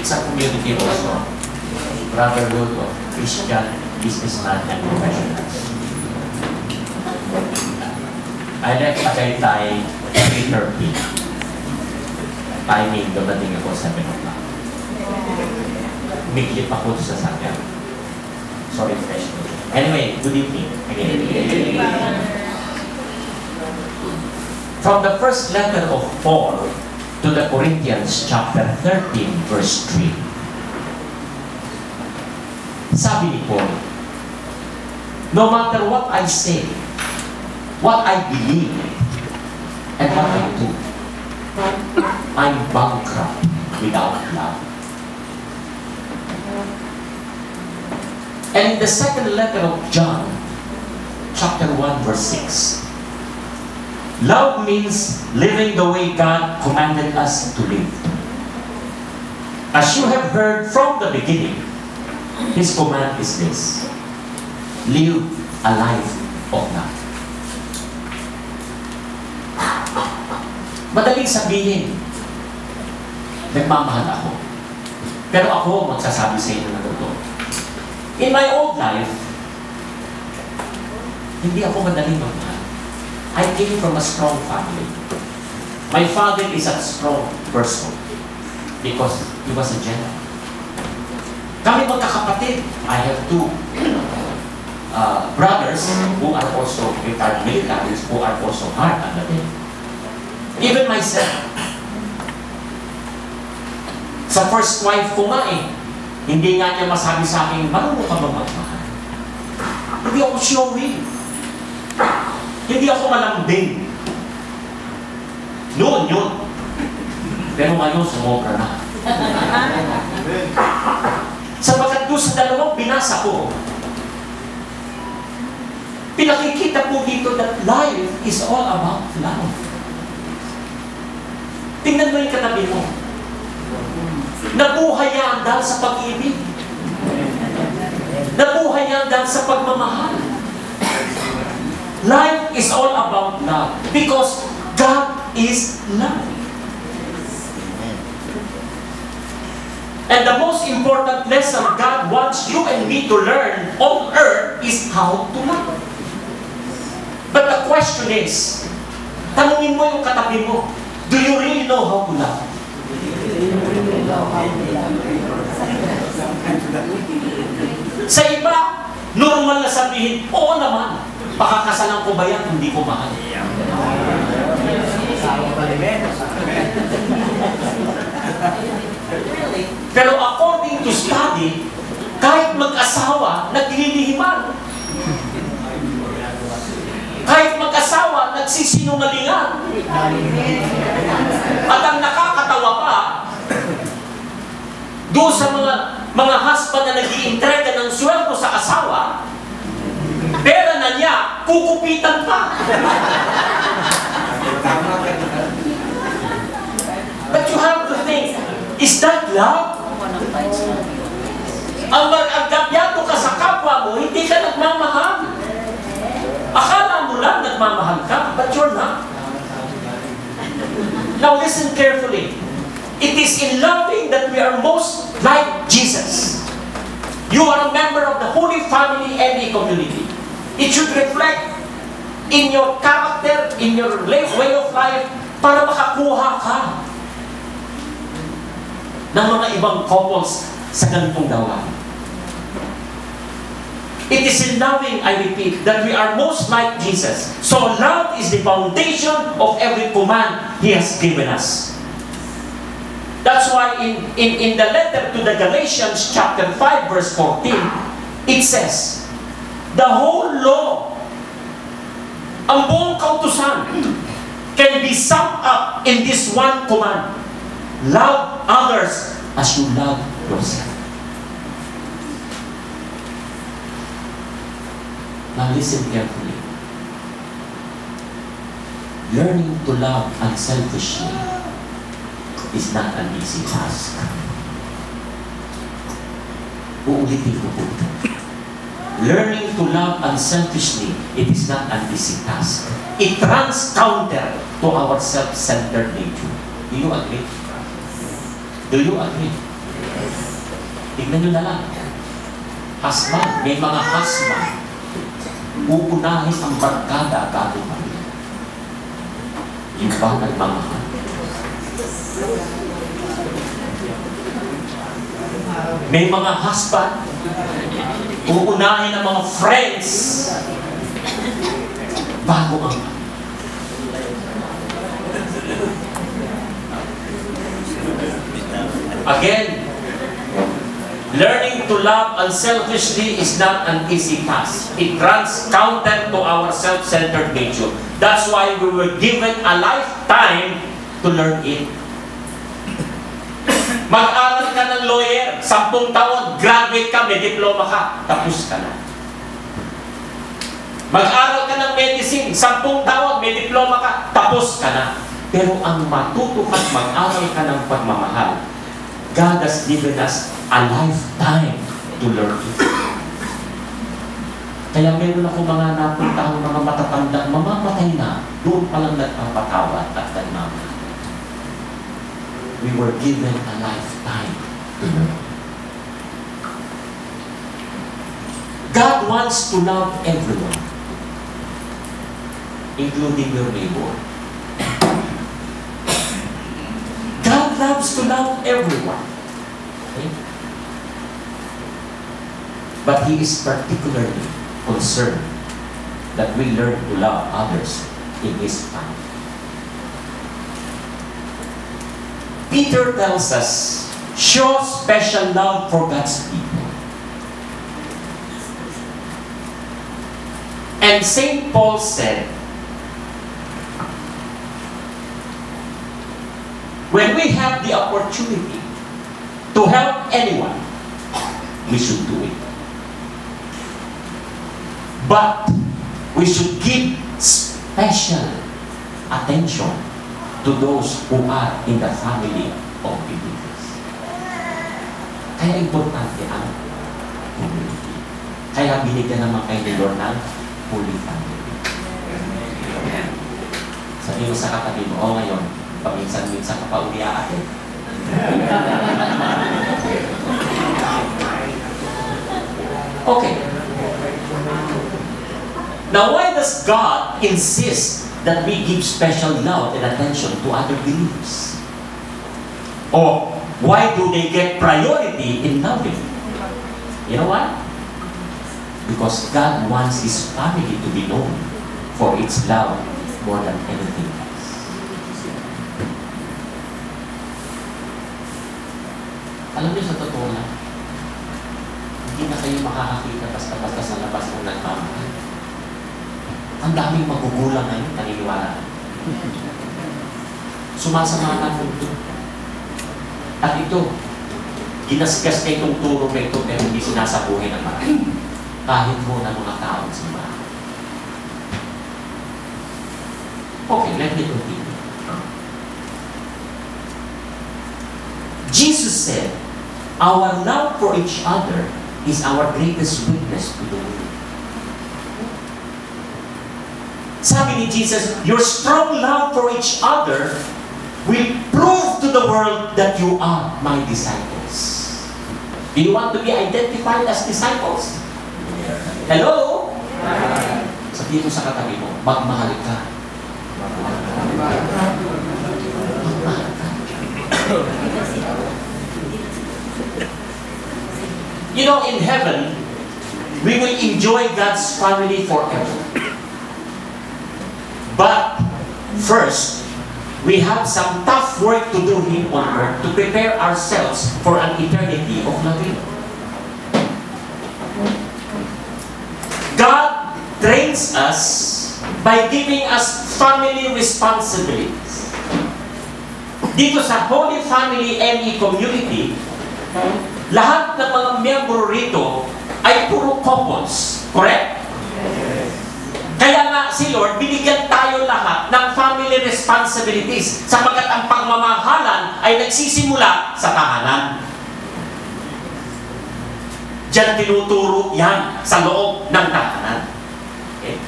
It's a community also. Brotherhood of Christian businessmen and professionals. I left Tagaytay 3:30. Timing, dumating ako 7 o'clock. Miglip ako sa sakyan. Sorry, fresh. Anyway, good evening again. From the first letter of Paul to the Corinthians, chapter 13, verse 3. Sabi ni Paul, no matter what I say, what I believe, and what I do, I'm bankrupt without love. And in the second letter of John, chapter 1, verse 6, love means living the way God commanded us to live. As you have heard from the beginning, His command is this: live a life of love. Madaling sabihin, nagmamahal ako. Pero ako magsasabi sa inyo na totoo. In my old life, hindi ako madaling magmahal. I came from a strong family. My father is a strong person because he was a general. Kami magkakapatid. I have two brothers who are also retired militaries who are also hard on the day. Even myself. Sa first wife ko nga hindi nga niya masabi sa akin, marunong ka ba magmahal? Hindi ako showy. Hindi ako malambing. Noon yun. Pero ngayon, sumobra na. Sapagkat doon sa dalawang binasa ko, pinakikita po dito that life is all about love. Tingnan mo yung katabi mo. Nabuhay yan dahil sa pag-ibig. Nabuhay yan dahil sa pagmamahal. Life is all about love because God is love. And the most important lesson God wants you and me to learn on earth is how to love. But the question is, tanungin mo yung katabi mo, do you really know how to love? Sa iba, normal na sabihin, oo naman, pakakasalan ko ba yan, hindi ko mahal. Pero according to study, kahit mag-asawa, naglilihiman. Kahit mag-asawa, nagsisinungalingan. At ang nakakatawa pa, doon sa mga husband na nag-iintrega ng sweldo sa asawa, pera na niya, kukupitan pa. But you have to think, is that love? Ang mag-agabyado ka sa kapwa mo, hindi ka nagmamahal. Akala mo lang nagmamahal ka, but you're not. Now listen carefully. It is in loving that we are most like Jesus. You are a member of the Holy Family and the community. It should reflect in your character, in your way of life, para makakuha ka ng mga ibang couples sa ganitong gawain. It is in loving, I repeat, that we are most like Jesus. So love is the foundation of every command He has given us. That's why in the letter to the Galatians chapter 5 verse 14, it says, the whole law, ang buong kautusan, can be summed up in this one command. Love others as you love yourself. Now listen carefully. Learning to love unselfishly is not an easy task. Uulitin ko po. Learning to love unselfishly, it is not an easy task. It runs counter to our self-centered nature. Do you agree? Do you agree? Tignan nyo na lang. Husband, may mga husband. Uunahin ang barkada bago pamilya. Iba nagmamahal. May mga husband, uunahin ang mga friends bago ang again, learning to love unselfishly is not an easy task. It runs counter to our self-centered nature. That's why we were given a lifetime to learn it. Mag-aral ka ng lawyer, 10 taon, graduate ka, may diploma ka, tapos ka na. Mag-aral ka ng medicine, 10 taon, may diploma ka, tapos ka na. Pero ang matuto ka, mag-aral ka ng pagmamahal, God has given us a lifetime to learn it. Kaya meron ako mga napuntahang mga matatanda, mamamatay na, doon palang nagpapatawad at nagmamahal. We were given a lifetime to learn. God wants to love everyone, including your neighbor. God loves to love everyone. Okay? But He is particularly concerned that we learn to love others in His family. Peter tells us, show special love for God's people. And St. Paul said, when we have the opportunity to help anyone, we should do it. But we should give special attention to those who are in the family of believers. Kaya importante ang community. Kaya binigyan naman kayo ni Lord ng Holy Family. Sabi mo sa katabi mo, ngayon, paminsan-minsan ka pa umiaatin. Okay. Now, why does God insist that we give special love and attention to other believers? Or why do they get priority in loving? You know why? Because God wants His family to be known for its love more than anything else. Alam niyo, sa totoo lang, hindi na kayo makakakita basta-basta sa labas ng nagmamahal. Ang daming magugulang ngayon, naniniwala. Sumasama ng mundo. At ito, ginasgas na itong turo na ito, pero hindi sinasabuhin ng marami. Kahit mo na mga taong simbahan. Okay, let me continue. Jesus said, our love for each other is our greatest witness to the world. Sabi ni Jesus, your strong love for each other will prove to the world that you are my disciples. Do you want to be identified as disciples? Hello? Sabihin mo sa katabi mo, magmahal ka. Magmahal ka. You know, in heaven, we will enjoy God's family forever. But first, we have some tough work to do here on earth to prepare ourselves for an eternity of loving. God trains us by giving us family responsibilities. Dito sa Holy Family ME community, lahat ng mga miyembro rito ay puro couples. Correct? Kaya nga si Lord, binigyan tayo lahat ng family responsibilities sapagkat ang pagmamahalan ay nagsisimula sa tahanan. Diyan tinuturo yan sa loob ng tahanan. Okay?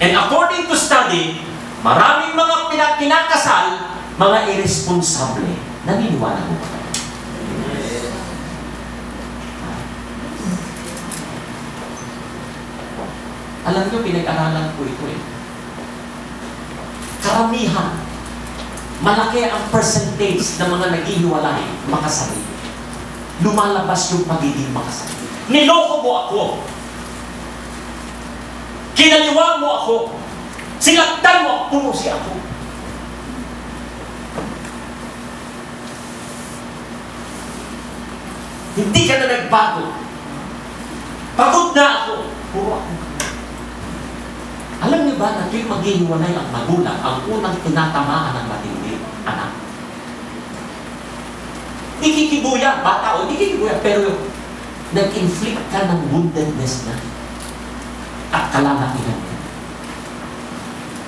And according to study, maraming mga kinakasal, mga irresponsable. Naniniwala mo ba? Alam niyo, pinag-aralan ko ito eh. Karamihan, malaki ang percentage ng mga naghihiwalay, makasarili. Lumalabas yung pagiging makasarili. Niloko mo ako. Kinaliwa mo ako. Sinaktan mo ako, si ako. Hindi ka na nagbago. Pagod na ako. Puro ako. Alam niyo ba na tuwing maghihiwalay ang magulang, ang unang tinatamaan ng matindi, anak? Di kikibuya, bata o di kikibuya, pero nag-inflict ka ng woundedness na at kalalakihan ka.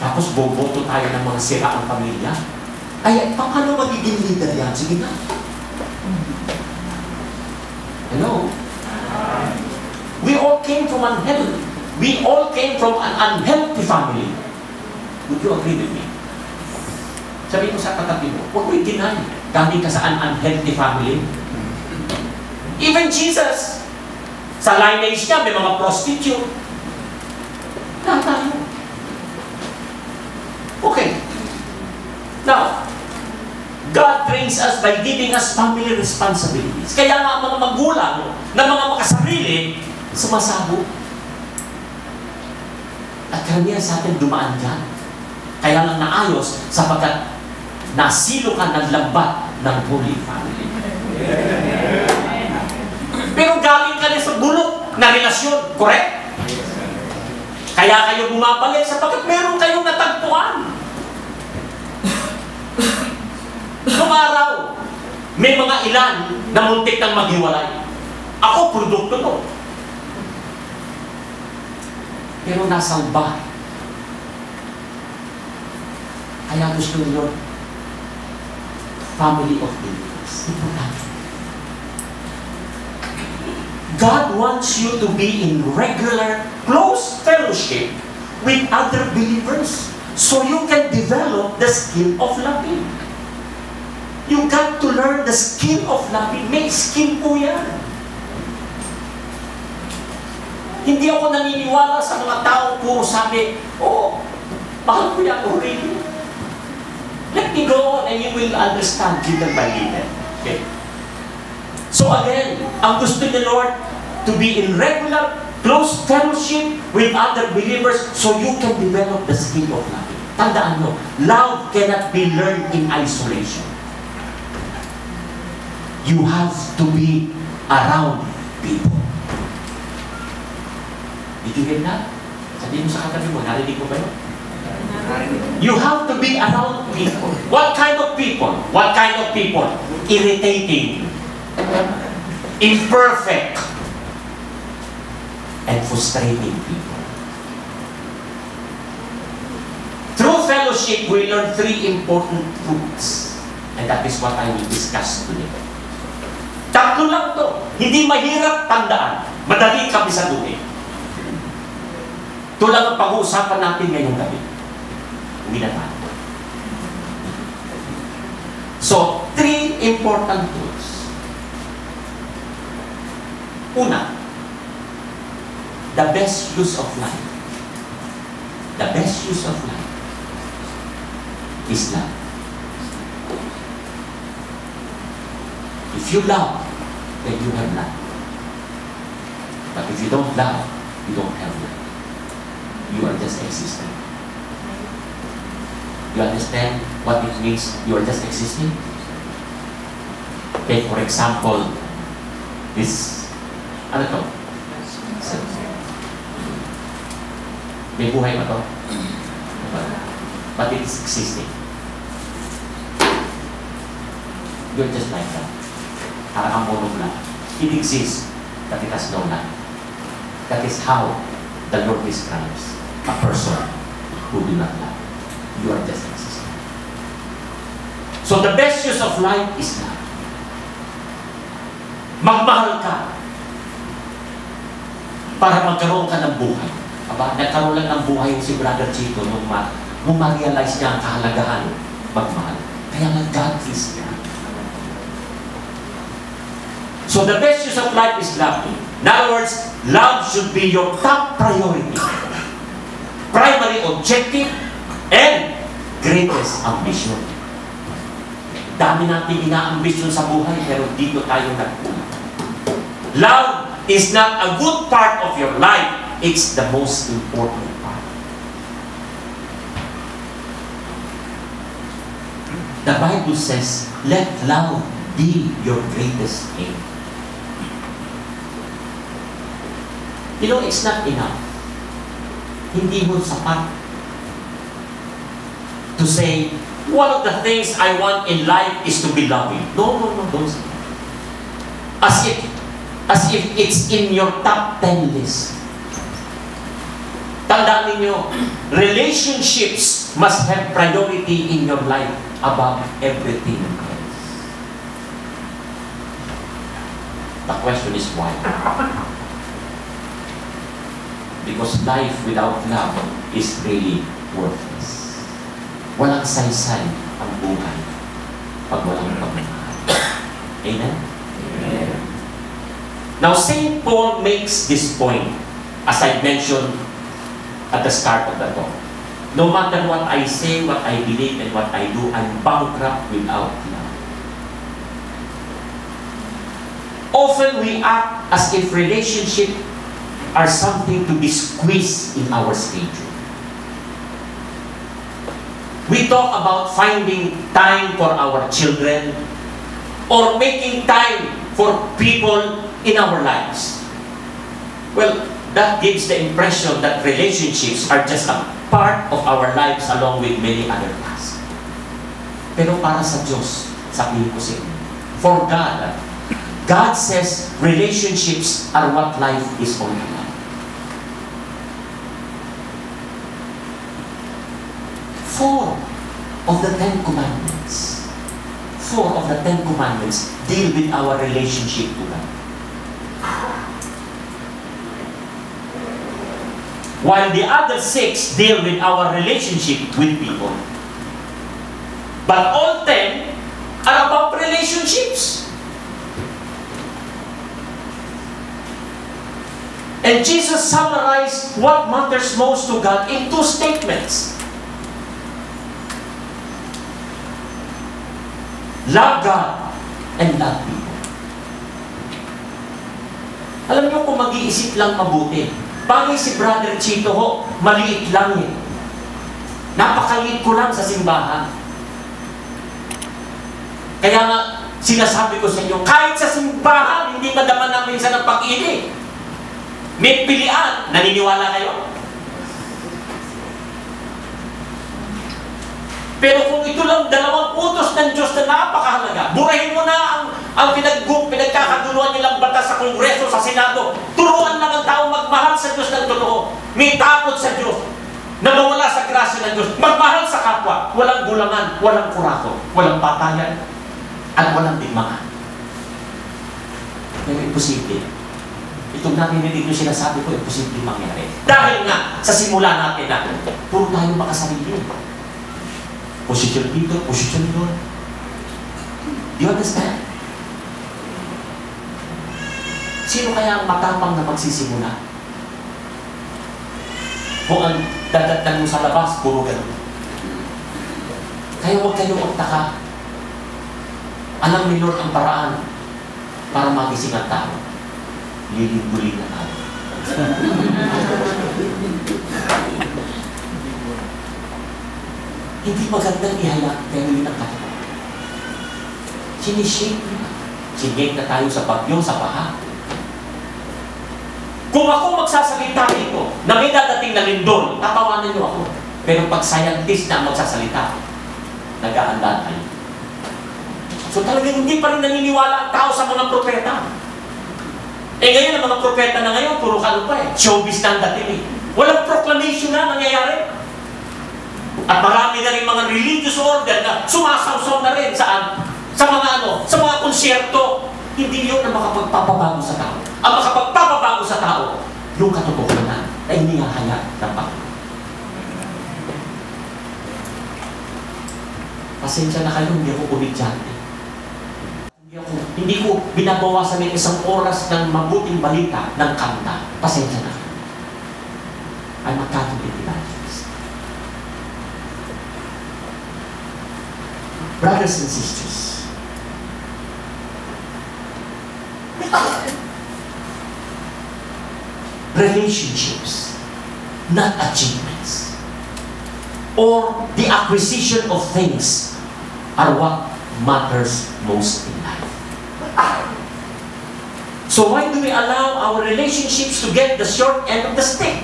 Tapos boboto tayo ng mga sira ang pamilya. Ay, paano magiging leader yan? Sige na. Hello? We all came from unhealthy. We all came from an unhealthy family. Would you agree with me? Sabi mo sa katabi mo, huwag mo i-deny. Galing ka sa an unhealthy family. Even Jesus, sa lineage niya, may mga prostitute. Lahat tayo. Okay. Now, God trains us by giving us family responsibilities. Kaya nga ang mga magulang na mga makasarili, sumasabog. At karamihan sa atin dumaan dyan. Kaya lang naayos sapagkat nasilo ka ng lambat ng Holy Family. Pero galing ka rin sa bulok na relasyon, correct? Kaya kayo bumabalik sapagkat meron kayong natagpuan. Noong araw, may mga ilan na muntik ng maghiwalay. Ako, produkto to. Pero nasalba. Kaya gusto nyo, family of believers. Importante. God wants you to be in regular, close fellowship with other believers so you can develop the skill of loving. You got to learn the skill of loving. May skill po yan. Hindi ako naniniwala sa mga tao puro sabi, oh, mahal ko yan already. Let me go on and you will understand little by little. Okay? So again, ang gusto ni Lord, to be in regular, close fellowship with other believers so you can develop the skill of loving. Tandaan mo, love cannot be learned in isolation. You have to be around people. Did you get that? Sabihin mo sa katabi mo, narinig mo ba yun? You have to be around people. What kind of people? What kind of people? Irritating, imperfect, and frustrating people. Through fellowship, we learn 3 important truths. And that is what I will discuss today. Tatlo lang to. Hindi mahirap tandaan. Madali kabisaduhin. Ito lang ang pag-uusapan natin ngayong gabi. Uwi na tayo. So, 3 important truths. Una, the best use of life. The best use of life is love. If you love, then you have love. But if you don't love, you don't have love. You are just existing. You understand what it means you are just existing? Take for example, this, ano to? May buhay ba to? But it is existing. You're just like that. Parang ang monog lang. It exists, but it has no life. That is how the Lord describes a person who do not love. You are just existing. So the best use of life is love. Magmahal ka para magkaroon ka ng buhay. Aba, nagkaroon lang ng buhay si Brother Chico nung ma-realize niya ang kahalagahan magmahal. Kaya God is love. So the best use of life is love. In other words, love should be your top priority. primary objective, and greatest ambition. Dami natin ina-ambisyon sa buhay, pero dito tayo nagpunta. Love is not a good part of your life. It's the most important part. The Bible says, let love be your greatest aim. You know, it's not enough. Hindi mo sapat to say, one of the things I want in life is to be loving. No, don't say that. As if it's in your top 10 list. Tandaan ninyo, relationships must have priority in your life above everything else. The question is why? Because life without love is really worthless. Walang saysay ang buhay pag walang pagmamahal. Amen? Amen. Now, St. Paul makes this point, as I mentioned at the start of the talk. No matter what I say, what I believe, and what I do, I'm bankrupt without love. Often we act as if relationships are something to be squeezed in our schedule. We talk about finding time for our children or making time for people in our lives. Well, that gives the impression that relationships are just a part of our lives along with many other tasks. Pero para sa Diyos, sabihin ko sa inyo, for God says relationships are what life is all about. Four of the Ten Commandments deal with our relationship to God. While the other 6 deal with our relationship with people. But all 10 are about relationships. And Jesus summarized what matters most to God in 2 statements. Love God and love people. Alam niyo kung mag-iisip lang mabuti, bagay si Brother Chito ho, maliit lang eh. Napakaliit ko lang sa simbahan. Kaya nga, sinasabi ko sa inyo, kahit sa simbahan, hindi madama na minsan ang pag-ibig. May pilian. Naniniwala kayo? Pero kung ito lang dalawang utos ng Diyos na napakahalaga, burahin mo na ang pinagkakaguluhan nilang batas sa Kongreso, sa Senado. Turuan lang ang tao magmahal sa Diyos ng totoo. May takot sa Diyos. Na mawala sa grasya ng Diyos. Magmahal sa kapwa. Walang gulangan, walang kurako, walang patayan, at walang digmaan. Pero imposible. Itong narinig nyo sinasabi ko, imposible mangyari. Dahil nga, sa simula natin na, puro tayo makasarili. Posisyon dito, posisyon doon. Do you understand? Sino kaya ang matapang na magsisimula? Kung ang dadatnan mo sa labas, puro ganun. Kaya huwag kayong magtaka. Alam ni Lord ang paraan para magising ang tao. Lilindulin na tao. Hindi magandang ihayag, pero yun ang katotohanan. Sinishake na. Sinigate na tayo sa bagyo, sa baha. Kung ako magsasalita dito, na may dadating na lindol, tatawanan niyo ako. Pero pag scientist na magsasalita, nag-aandaan tayo. So talagang hindi pa rin naniniwala ang tao sa mga propeta. Eh ngayon, ang mga propeta na ngayon, puro pa eh. Showbiz na ang dating eh. Walang proclamation na nangyayari. At marami na rin mga religious order na sumasawsaw na rin sa mga konsyerto. Hindi yun ang makapagpapabago sa tao. Ang makapagpapabago sa tao, yung katotohanan na inihahayag ng Panginoon. Pasensya na kayo, hindi ako komedyante. Hindi ko binabawasan ng isang oras ng mabuting balita ng kanta. Pasensya na kayo. I'm a Catholic evangelist. Brothers and sisters, relationships, not achievements, or the acquisition of things are what matters most in life. So why do we allow our relationships to get the short end of the stick?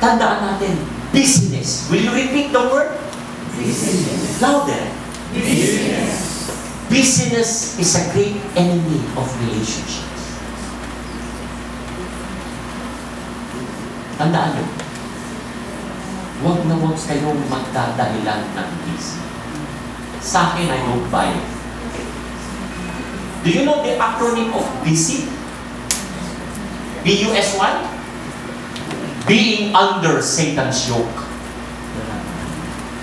Tandaan natin, business. Will you repeat the word? Business. Louder. Business. Business is a great enemy of relationships. Tandaan nyo, huwag na huwag kayong magdadahilan ng busy. Sa akin, I don't buy it. Do you know the acronym of busy? B-U-S-Y? Being under Satan's yoke.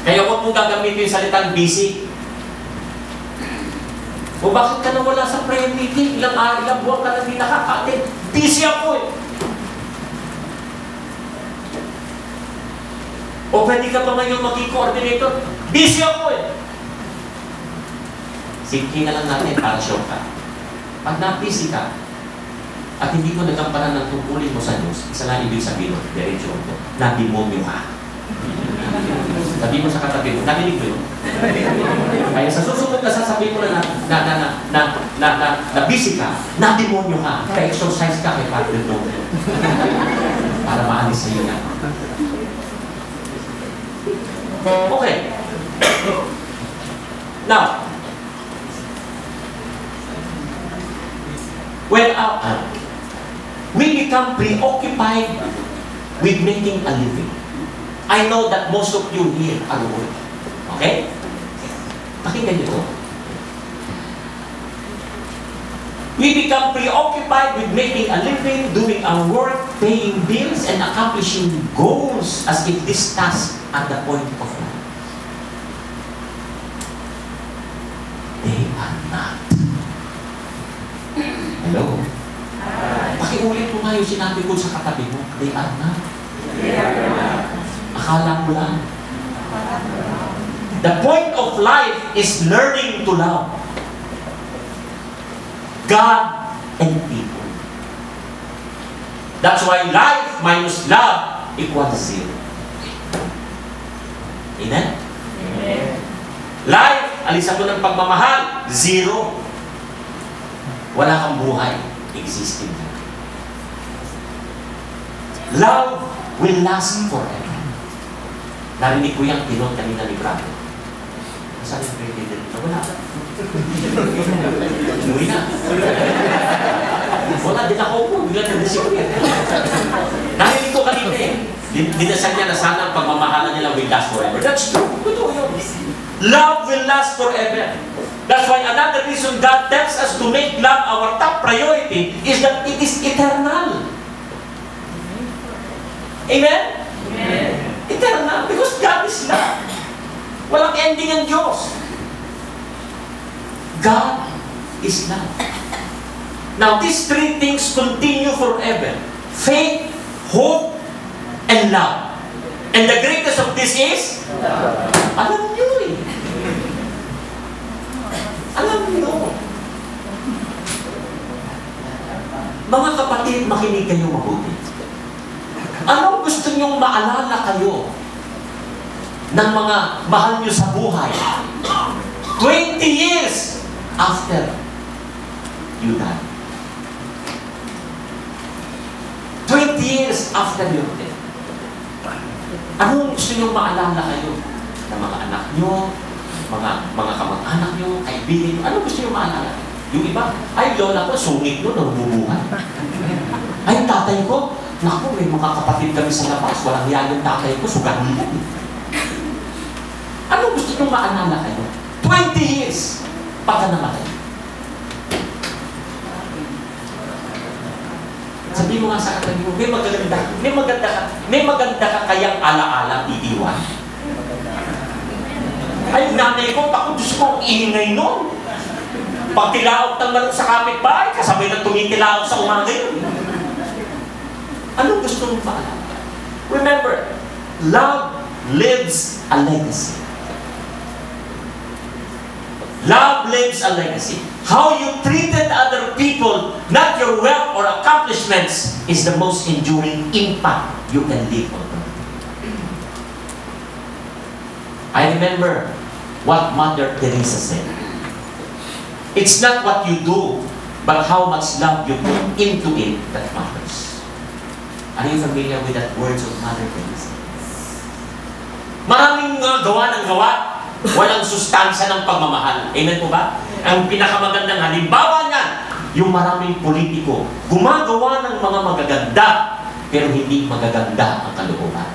Kaya huwag mong gagamitin yung salitang busy. O bakit ka nawala sa prayer meeting? Ilang buwan ka na di nakaka-attend. Busy ako eh. O pwede ka pa ngayon maging coordinator? Busy ako eh. Simple na lang natin para sure ka. Pag na-busy ka, at hindi ko nagampanan ng tungkulin mo sa Diyos, isa lang ibig sabihin, diretso ko, na-demonyo ka. Sabi mo sa katabi mo, narinig mo yun. Kaya sa susunod na sasabihin mo na busy ka, na-demonyo ka, ka-exercise ka kay Father Lord. Para maalis sa iyo na. Okay. Now, when we become preoccupied with making a living. I know that most of you here are working. Okay? Pakinggan niyo ito. We become preoccupied with making a living, doing our work, paying bills, and accomplishing goals as if this task at the point of life. They are not. Hello? Pakiulit mo nga yung sinabi ko sa katabi mo. They are not. Akala mo lang. The point of life is learning to love God and people. That's why life minus love equals zero. Amen? Amen. Life, alisan mo ng pagmamahal, zero. Wala kang buhay, existing. Love will last forever. Narinig ko yung tinong kanina ni Brado. Saan yung president? Wala. Umuwi na. Wala, din ako po. Bigla na disip ko yan. Narinig ko kanina eh. Dinasan niya na sana ang pagmamahalan nila will last forever. That's true. Totoo yun. Love will last forever. That's why another reason God tells us to make love our top priority is that it is eternal. Amen? Amen. Eternal. Because God is love. Walang ending ang Diyos. God is love. Now, these three things continue forever. Faith, hope, and love. And the greatest of this is? Alam nyo eh. Alam nyo. Mga kapatid, makinig kayo mabuti. Anong gusto nyong maalala kayo ng mga mahal nyo sa buhay 20 years after you die? 20 years after your death. Anong gusto nyong maalala kayo ng mga anak nyo, mga kamag-anak nyo, kaibigan nyo? Anong gusto nyong maalala? Yung iba, ay lola ko, sungit nyo, nabubuhay. Ay tatay ko, naku, may mga kapatid kami sa labas, walang yan yung tatay ko, sugahan yan. Ano gusto nyo maalala kayo? 20 years pagka namatay. Sabi mo nga sa katabi mo, may maganda ka kayang alaala iiwan. Ay, nanay ko, ako Diyos ko, ang ingay nun. Pag tilaok ng manok sa kapitbahay, kasabay na tumitilaok sa umaga yun. Anong gusto mong paalala? Remember, love lives a legacy. Love lives a legacy. How you treated other people, not your wealth or accomplishments, is the most enduring impact you can leave on them. I remember what Mother Teresa said. It's not what you do, but how much love you put into it that matters. Are you familiar with that words of Mother Teresa? Maraming gawa ng gawa, walang sustansya ng pagmamahal. Amen po ba? Ang pinakamagandang halimbawa niyan, yung maraming politiko, gumagawa ng mga magaganda, pero hindi magaganda ang kalooban.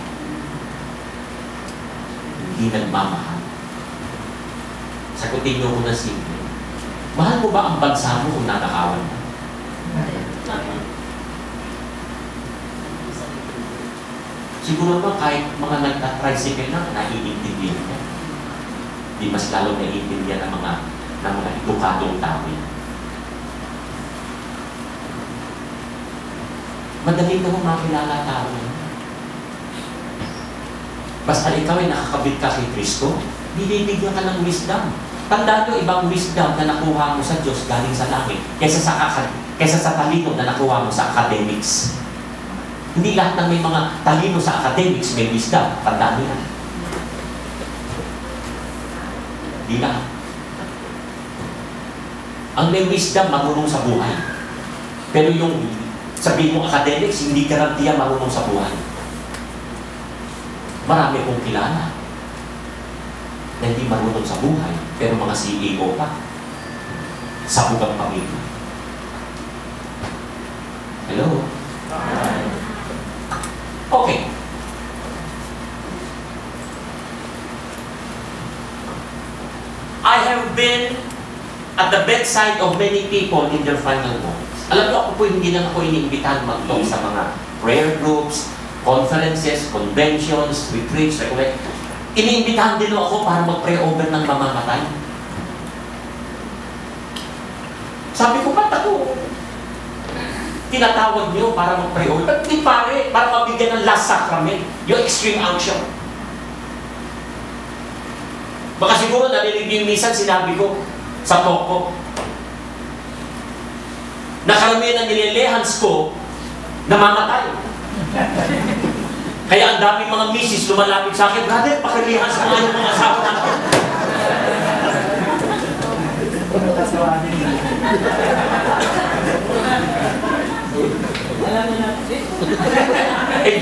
Hindi nagmamahal. Sagutin niyo ko na simple. Mahal mo ba ang bansa mo kung nanakawan mo? Siguro ba kahit mga nagta-tricycle na, naiintindihan niya. Di mas lalo naiintindihan ng mga edukadong tao yan. Madali ka mo makilala tao yan. Basta ikaw ay nakakabit ka kay Kristo, binibigyan ka ng wisdom. Tandaan nyo, ibang wisdom na nakuha mo sa Diyos galing sa langit kaysa sa talino na nakuha mo sa academics. Hindi lahat ng may mga talino sa academics may wisdom. Tandaan nyo yan. Hindi lahat. Ang may wisdom, marunong sa buhay. Pero yung sabihin mo academics, hindi garantiya marunong sa buhay. Marami kong kilala na hindi marunong sa buhay, pero mga CEO pa. Sabog ang pamilya. Hello? Okay. I have been at the bedside of many people in their final moments. Alam niyo, ako po hindi lang ako iniimbitahan mag-talk sa mga prayer groups, conferences, conventions, retreats, recollect. Iniimbitahan din ako para mag-pray over ng mamamatay. Sabi ko, ba't ako tinatawag niyo para mag-pray over? Ba't di pare, para mabigyan ng last sacrament, yung extreme unction? Baka siguro narinig yung minsan sinabi ko sa talk ko, nakaramihan ng nililehans ko, namamatay. Kaya ang daming mga misis lumalapit sa akin, brother, pakilihans ko nga yung mga asawa natin.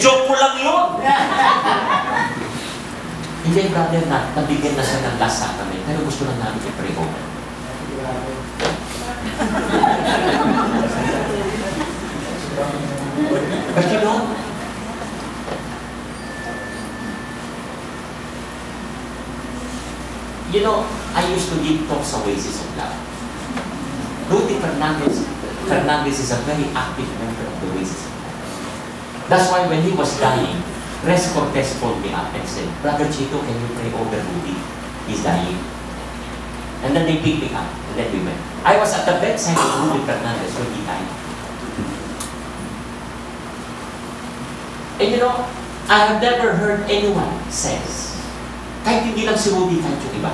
Joke ko lang yun. Hindi, brother, nabigyan na siya ng last sacrament, pero gusto lang namin i-pray over. But you know, I used to give talks sa Oasis of Love. Rudy Fernandez is a very active member of the Oasis of Love. That's why when he was dying, Res Cortez called me up and said, Brother Chito, can you pray over Rudy? He's dying. And then they picked me up, and then we went. I was at the bedside of Rudy Fernandez when he died. And I have never heard anyone says, kahit hindi lang si Rudy, kahit yung iba,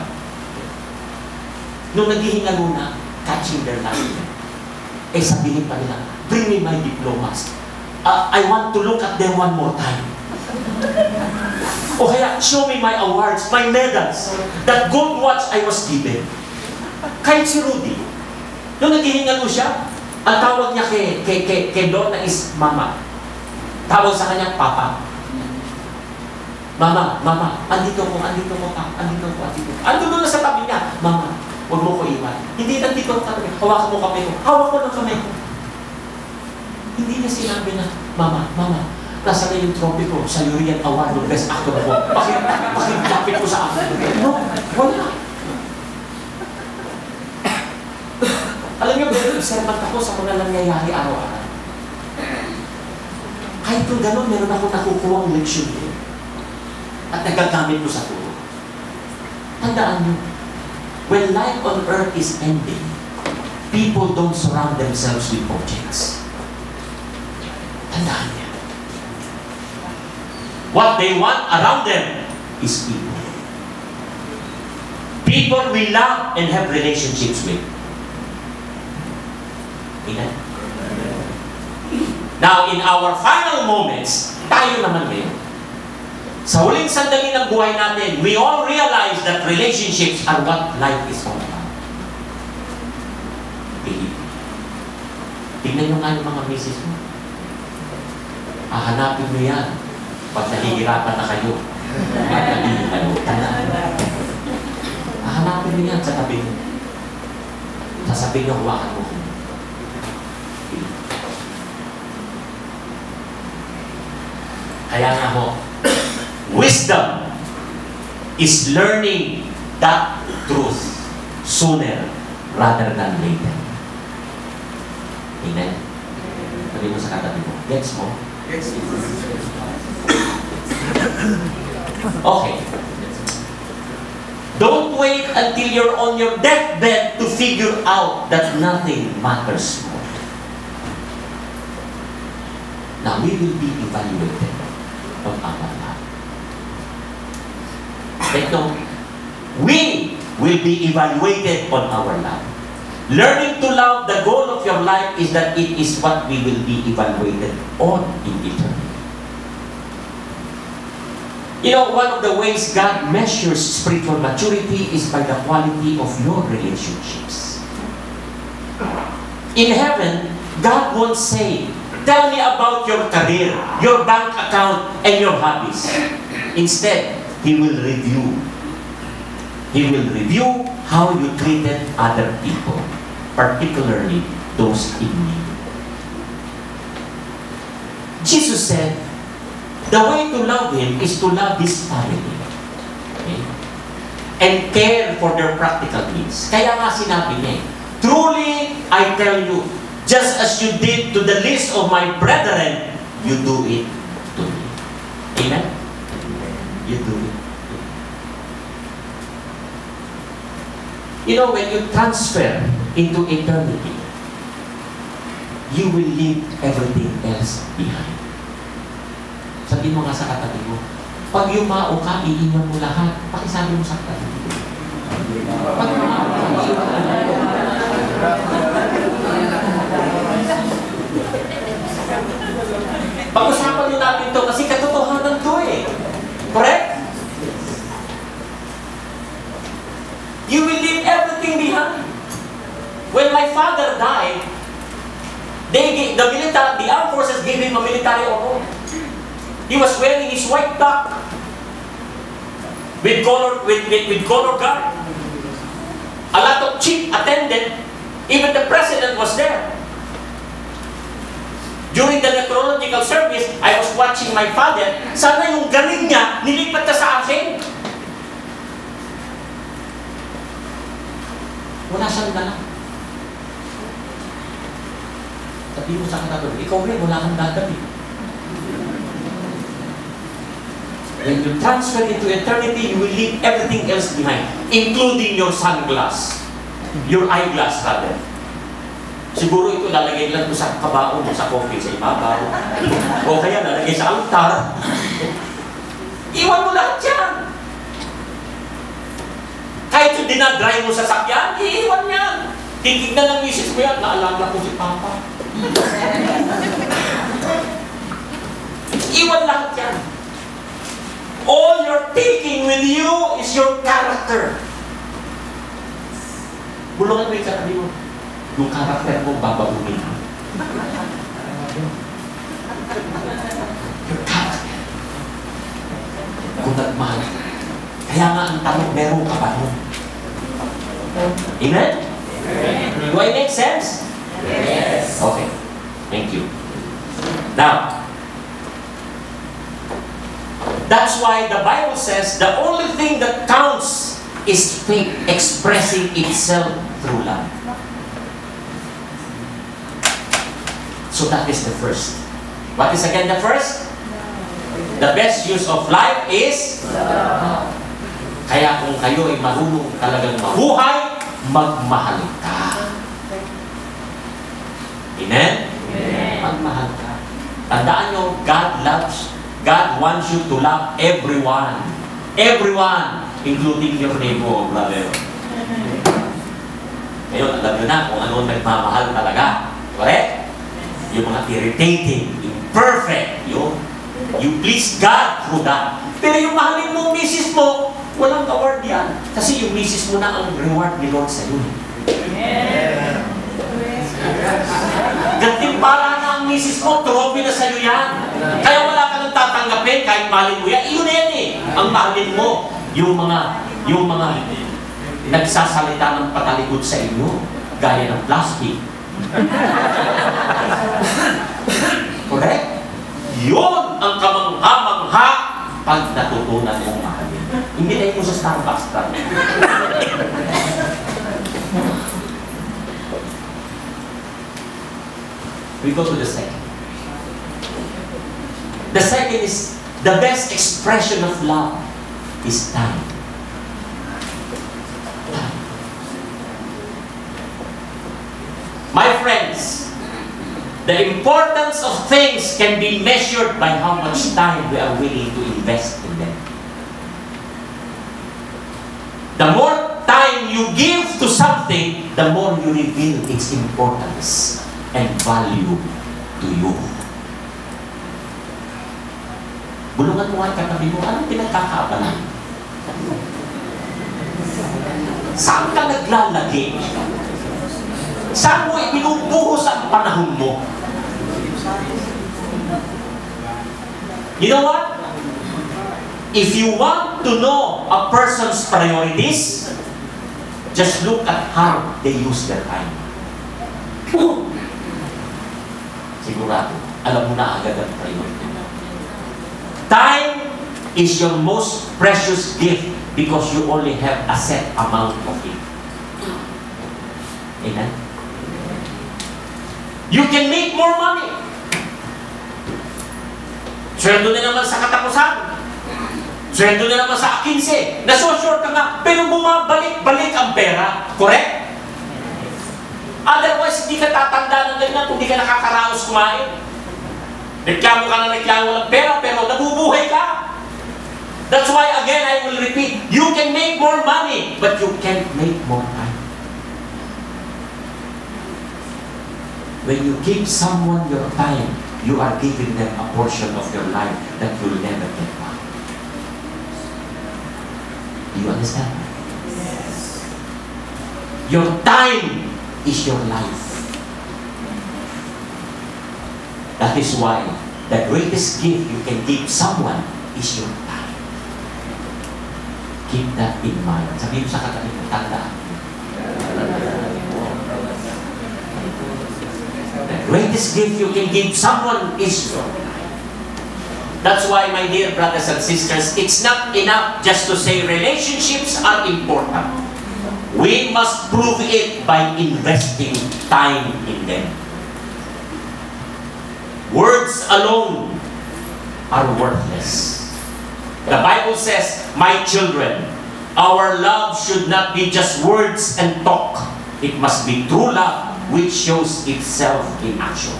nung naghihingalo na, catching their life, sabihin pa nila, bring me my diplomas. I want to look at them one more time. O kaya, show me my awards, my medals, that gold watch I was given. Kahit si Rudy, nung naghihingalo siya, ang tawag niya kay Lorna is Mama. Tawag sa kanya, Papa. Mama, andito ko, andito ko. Ando doon na sa tabi niya, Mama, huwag mo ko iwan. Hindi, nandito ko kami. Hawakan mo kamay ko. Hawak ko ng kamay ko. Hindi niya sinabi na, Mama, nasa na yung trophy ko sa Urian Award ng Best Actor ko. Pakilapit ko sa akin. No, wala. Alam niyo, observant ako sa mga nangyayari araw-araw. Kahit kung gano'n, meron ako nakukuha ang leksyon din. At nagagamit ko sa turo. Tandaan niyo, when life on earth is ending, people don't surround themselves with objects. Tandaan niya. What they want around them is people. People we love and have relationships with. Amen? Now, in our final moments, tayo naman ngayon. Sa huling sandali ng buhay natin, we all realize that relationships are what life is all about. Tingnan nyo nga yung mga misis mo. Hahanapin mo yan pag nahihirapan na kayo. Pag nahihirapan kayo. Hahanapin mo yan sa tabi mo. Sasabihin nyo, hawakan mo. Kaya nga ho, wisdom is learning that truth sooner rather than later. Amen? Sabi mo sa katabi mo, gets mo? Okay. Don't wait until you're on your deathbed to figure out that nothing matters more. Now, we will be evaluated on our love. Take note, we will be evaluated on our love. Learning to love, the goal of your life is that it is what we will be evaluated on in eternity. You know, one of the ways God measures spiritual maturity is by the quality of your relationships. In heaven, God won't say, tell me about your career, your bank account, and your hobbies. Instead, He will review. He will review how you treated other people, particularly those in need. Jesus said, the way to love Him is to love His family. Okay? And care for their practical needs. Kaya nga sinabi niya, truly, I tell you, just as you did to the least of my brethren, you do it to me. Amen? You do it. You know, when you transfer into eternity, you will leave everything else behind. Sabi mo nga sa katabi mo, pag yumao ka, iiwan mo lahat. Pakisabi mo sa katabi mo. Pag yumao ka, iiwan mo lahat. Pag-usapan nyo natin ito kasi katotohanan to eh. Correct? You will leave everything behind. When my father died, the armed forces gave him a military honor. He was wearing his white duck with color guard. A lot of chief attended. Even the president was there. During the necrological service, I was watching my father. Sana yung galing niya, nilipat ka sa akin. Wala siyang dala. Sabi mo sa katabi, ikaw rin, wala kang dadabi. When you transfer into eternity, you will leave everything else behind, including your sunglass, your eyeglass rather. Siguro ito lalagay lang sa kabaon mo sa coffee sa ibabaw. O kaya lalagay sa altar. Iwan mo lahat yan. Kahit yung dinadry mo sa sakyan, iiwan yan. Titignan ng misis mo yan, naalala ko si Papa. Iwan lahat yan. All you're taking with you is your character. Bulungan mo yung katabi mo. Yung character mo, babaguhin. Your character. Kung nagmahal. Kaya nga ang tanong, meron ka ba nun? Amen? Do I make sense? Yes. Okay. Thank you. Now, that's why the Bible says the only thing that counts is faith expressing itself through love. So that is the first. What is again the first? The best use of life is love. Kaya kung kayo ay marunong talagang mabuhay, magmahal ka. Amen? Amen. Magmahal ka. Tandaan nyo, God loves God wants you to love everyone. Everyone, including your neighbor, brother. Ngayon, alam nyo na kung ano nagmamahal talaga. Correct? Yung mga irritating, imperfect, you please God through that. Pero yung mahalin mong misis mo, walang award yan. Kasi yung misis mo na ang reward ni Lord sa iyo. Gantimpala na ang misis mo, trophy na sa iyo yan. Kaya wala ka nang tatanggapin kahit mahalin mo yan. Iyon na yan eh. Ang mahalin mo, yung mga nagsasalita ng patalikod sa inyo, gaya ng plastic. Correct? Yun ang kamangha-mangha pag natutunan mong mahalin. Hindi tayo mo sa Starbucks. We go to the second. The second is the best expression of love is time. My friends, the importance of things can be measured by how much time we are willing to invest in them. The more time you give to something, the more you reveal its importance and value to you. Bulungan mo ang katabi mo, anong pinagkakaabala? Saan ka naglalagi? Saan mo ibinubuhos ang panahon mo? You know what? If you want to know a person's priorities, just look at how they use their time. Sigurado, alam mo na agad ang priority. Time is your most precious gift because you only have a set amount of it. Amen? You can make more money. Sweldo na naman sa katapusan. Sweldo na naman sa 15. Naso-short ka nga, pero bumabalik-balik ang pera. Correct? Otherwise, hindi ka tatanda ng ganyan kung hindi ka nakakaraos kumain. Reklamo ka ng reklamo ng pera, pero nabubuhay ka. That's why, again, I will repeat, you can make more money, but you can't make more time. When you give someone your time, you are giving them a portion of your life that you'll never get back. Do you understand? Yes. Your time is your life. That is why the greatest gift you can give someone is your time. Keep that in mind. Sabihin mo sa katabi mo, tandaan. The greatest gift you can give someone is your time. That's why, my dear brothers and sisters, it's not enough just to say relationships are important. We must prove it by investing time in them. Words alone are worthless. The Bible says, my children, our love should not be just words and talk. It must be true love which shows itself in action.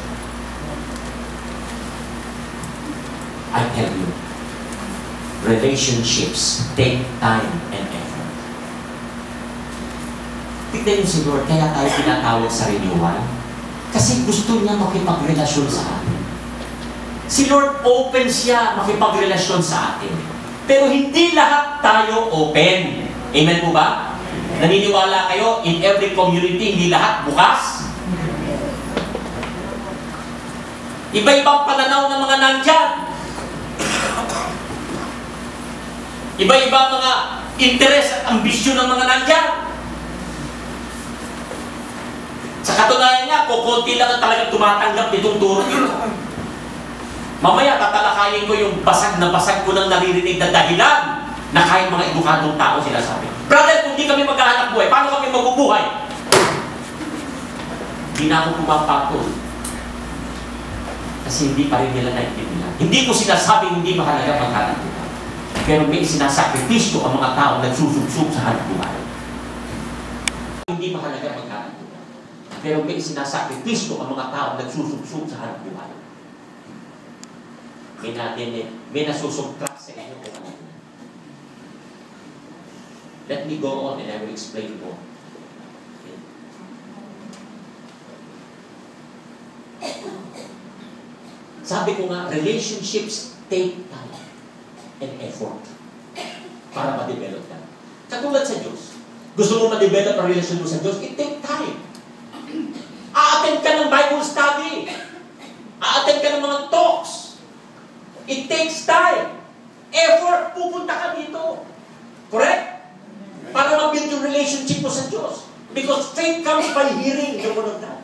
I tell you, relationships take time and effort. Tignan niyo si Lord, kaya tayo tinatawag sa renewal. Kasi gusto niya makipagrelasyon sa atin. Si Lord open siya makipagrelasyon sa atin. Pero hindi lahat tayo open. Amen po ba? Naniniwala kayo, in every community, hindi lahat bukas? Iba-ibang pananaw ng mga nandyan. Iba-iba mga interes at ambisyon ng mga nandyan. Sa katunayan niya, kukunti lang ang talagang tumatanggap nitong turo ito. Mamaya, tatalakayin ko yung basag na basag ko nang naririnig na dahilan na kahit mga edukadong tao sila sabi. Brother, kung di kami maghahanap buhay, paano kami mabubuhay? Hindi na ako pumapatol. Kasi hindi pa rin nila naintindihan. Hindi ko sinasabing hindi mahalaga maghanap buhay. Pero may sinasakripisyo ang mga tao nagsusugsug sa hanap buhay. Hindi mahalaga maghanap buhay. Pero may sinasakripisyo ang mga tao nagsusugsug sa hanap buhay. may nasusubtract sa inyo kung ano. Let me go on and I will explain more. Okay. Sabi ko nga, relationships take time and effort para ma-develop ka. Katulad sa Diyos. Gusto mo ma-develop ang relasyon mo sa Diyos, it take time. A-attend ka ng Bible study. A-attend ka ng mga talks. It takes time. Effort, pupunta ka dito. Correct? Para ma-build yung relationship mo sa Diyos. Because faith comes by hearing the word of God.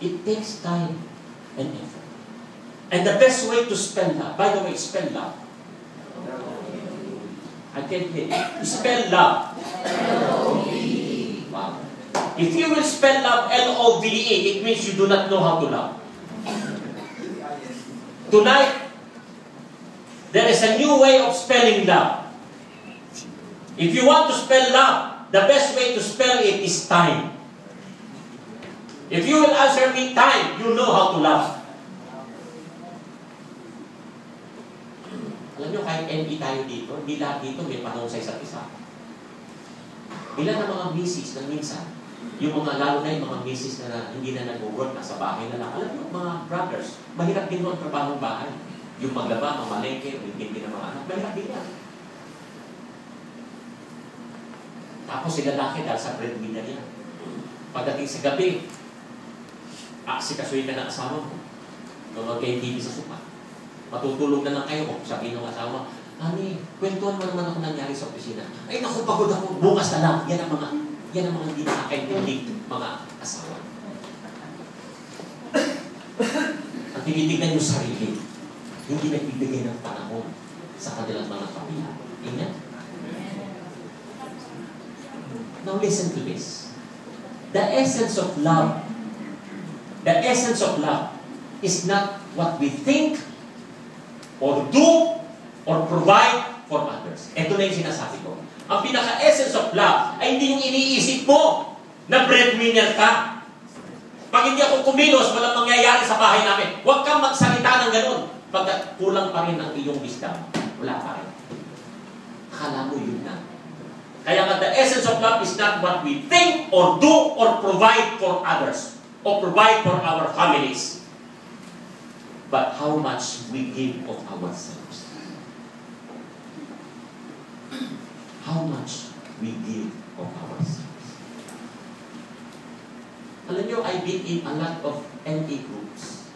It takes time and effort. And the best way to spell love, by the way, spell love. I can't hear you. Spell love. L-O-V-E. Wow. If you will spell love L-O-V-E, it means you do not know how to love. Tonight, there is a new way of spelling love. If you want to spell love, the best way to spell it is time. If you will answer me time, you know how to love. Alam nyo, kahit ME tayo dito, hindi lahat dito may panahon sa isa't isa. Ilan ang mga misis na minsan, yung mga lalo na yung mga misis na hindi na nag-work, nasa bahay na lang. Alam nyo, mga brothers, mahirap din mo ang trabaho ng bahay. Yung maglaba, mamalengke, hindi ng mga anak, mahirap din yan. Tapos sila lalaki dahil sa breadwinner yan. Pagdating sa gabi, sikasuhin ka ng asawa mo. Tunog kayo TV sa sopa. Matutulog na lang kayo. Sabihin ng asawa, Honey, kwentuhan mo naman ako nangyari sa opisina. Ay naku, pagod ako. Bukas na lang. Yan ang mga hindi nakakaintindi mga asawa. Ang tinitignan yung sarili, hindi nagbibigay ng panahon sa kanilang mga pamilya. Amen? Now listen to this. The essence of love is not what we think or do or provide for others. Ito na yung sinasabi ko. Ang pinaka-essence of love ay hindi yung iniisip mo na breadwinner ka. Pag hindi ako kumilos, walang mangyayari sa bahay namin. Huwag kang magsalita ng ganun. Pag kulang pa rin ang iyong wisdom, wala pa rin. Akala mo yun na. Kaya nga, the essence of love is not what we think or do or provide for others or provide for our families, but how much we give of ourselves. How much we give of ourselves. Alam nyo, I've been in a lot of NA groups.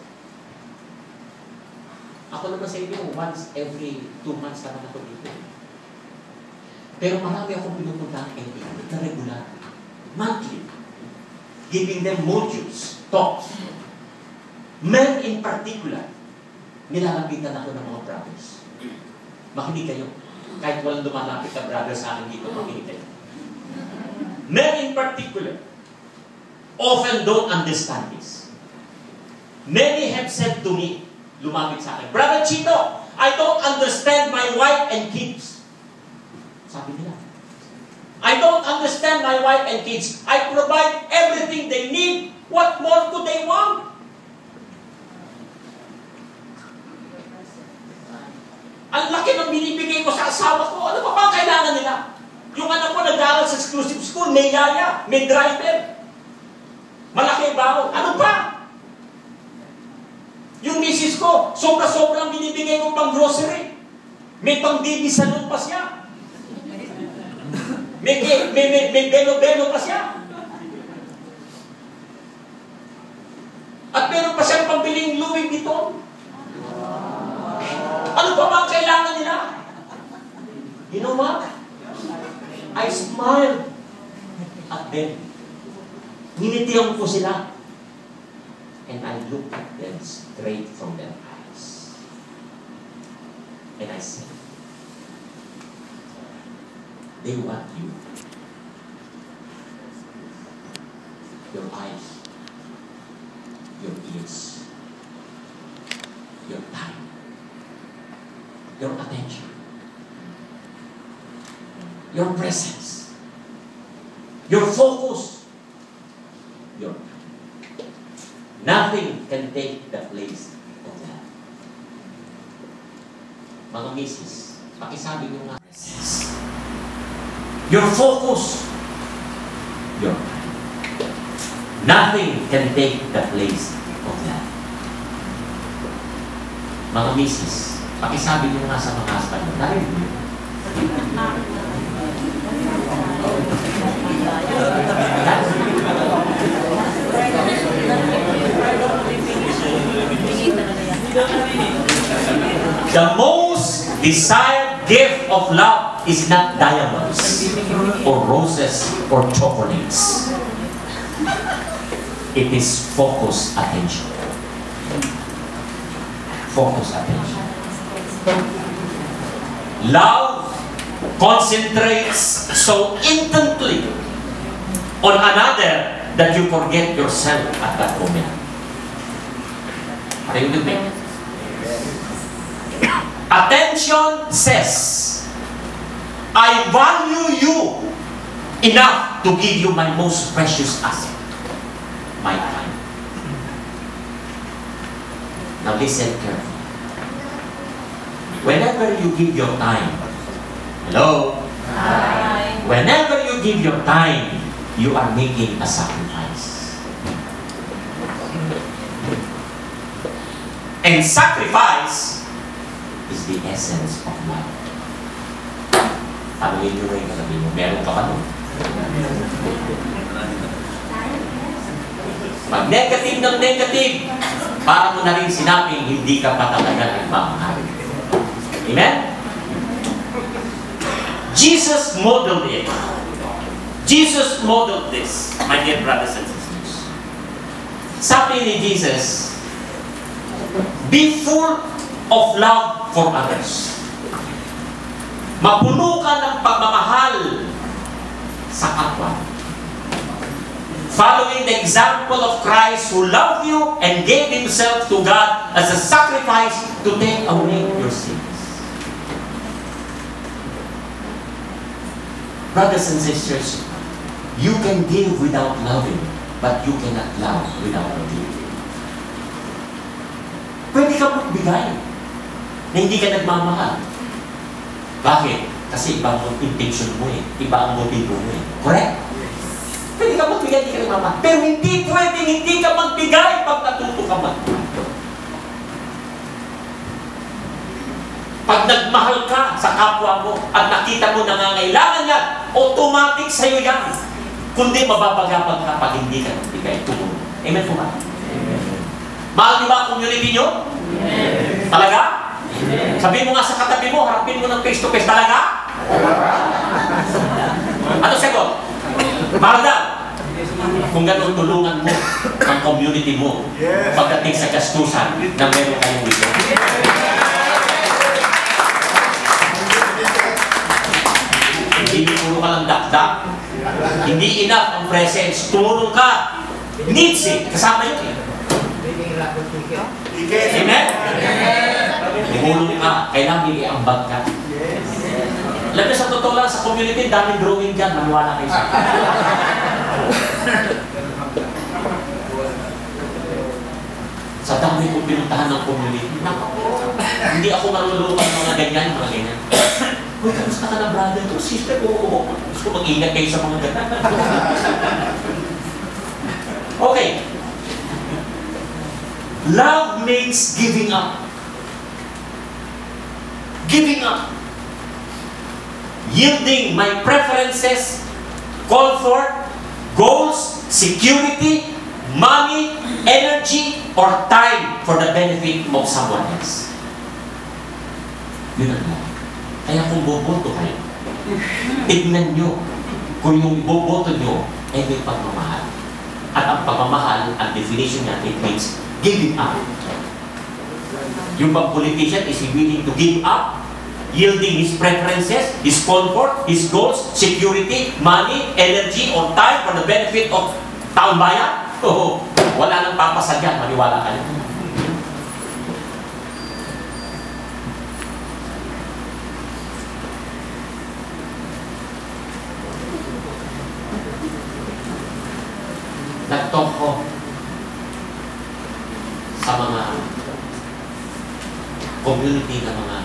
Ako naman sa inyo, once every 2 months naman ako dito. Pero marami akong pinupunta ng NA na regular. Monthly. Giving them modules, talks. Men in particular, nilalapitan ako ng mga brothers. Makinig kayo. Kahit walang lumalapit na brother sa akin dito, makinig kayo. Men in particular often don't understand this. Many have said to me, lumapit sa akin, Brother Chito, I don't understand my wife and kids. Sabi nila, I don't understand my wife and kids. I provide everything they need. What more do they want? Ang laki ng binibigay ko sa asawa ko. Ano pa bang kailangan nila? Yung anak ko nag-aaral sa exclusive school, may yaya, may driver. Malaki baon. Ano pa? Yung misis ko, sobra-sobrang binibigay ko pang grocery. May pang-baby salon pa siya. May belo-belo pa siya. At meron pa siyang pambiling Louis Vuitton. Ano pa ba ang kailangan nila? You know what? I smiled at them. Ninitiyan ko sila. And I looked at them straight from their eyes. And I said, they want you. Your eyes, your ears, your time, your attention, your presence, your focus, your time. Nothing can take the place of that. Mga misis, pakisabi nyo nga. Your focus. Your time. Nothing can take the place of that. Mga misis, pakisabi nyo nga sa mga husband nyo. Narinig nyo? The most desired gift of love is not diamonds or roses or chocolates. It is focused attention. Focused attention. Love concentrates so intently on another that you forget yourself at that moment. Are you with me? Attention says, I value you enough to give you my most precious asset, my time. Now listen carefully. Whenever you give your time, hello? Hi. Whenever you give your time, you are making a sacrifice. And sacrifice is the essence of love. Tanungin nyo rin, sabihin mo, meron ka ba nun? Pag negative ng negative, para mo na rin sinabing hindi ka pa talaga nagmamahal. Amen? Jesus modeled it. Jesus modeled this, my dear brothers and sisters. Sabi ni Jesus, be full of love for others. Mapuno ka ng pagmamahal sa kapwa. Following the example of Christ who loved you and gave Himself to God as a sacrifice to take away your sins. Brothers and sisters, you can give without loving, but you cannot love without giving. Pwede ka magbigay na hindi ka nagmamahal. Bakit? Kasi iba ang intention mo eh. Iba ang motibo mo eh. Correct? Pwede ka magbigay, hindi ka nagmamahal. Pero hindi pwedeng hindi ka magbigay pag natuto ka magbigay. Pag nagmahal ka sa kapwa mo at nakita mo nangangailangan yan, automatic sa'yo yan. Kundi mababagabag ka pag hindi ka magbigay. Tumulong. Amen po ba? Amen. Mahal niyo ba ang community nyo? Amen. Talaga? Sabi mo nga sa katabi mo, harapin mo ng face to face. Talaga? Ano sagot? Mahal daw. Kung gano'n tulungan mo ang community mo pagdating sa gastusan na meron kayong dito. Hindi puro ka lang dakdak. Hindi enough ang presence. Tumulong ka. Needs eh. Kasama yun eh. Amen? Tumulong ka. Kailangan i-ambag ka. Alam niyo, sa totoo lang, sa community, daming drawing dyan. Maniwala kayo sa akin. Sa dami kong pinuntahan ng community, hindi ako marunong ng mga ganyan, mga ganyan. Uy, kamusta ka na, brother? O, sister, oo. Gusto ko mag-ingat kayo sa mga ganyan. Okay. Love means giving up. Giving up. Yielding my preferences, comfort, goals, security, money, energy, or time for the benefit of someone else. Yun ang love. Kaya kung boboto kayo, tignan nyo kung yung boboto nyo ay may pagmamahal. At ang pagmamahal, ang definition niya, it means giving up. Yung politician is he willing to give up, yielding his preferences, his comfort, his goals, security, money, energy, or time for the benefit of taong bayan? Oo, wala nang papasadyan, maniwala kayo. Nag-talk ko sa mga community na mga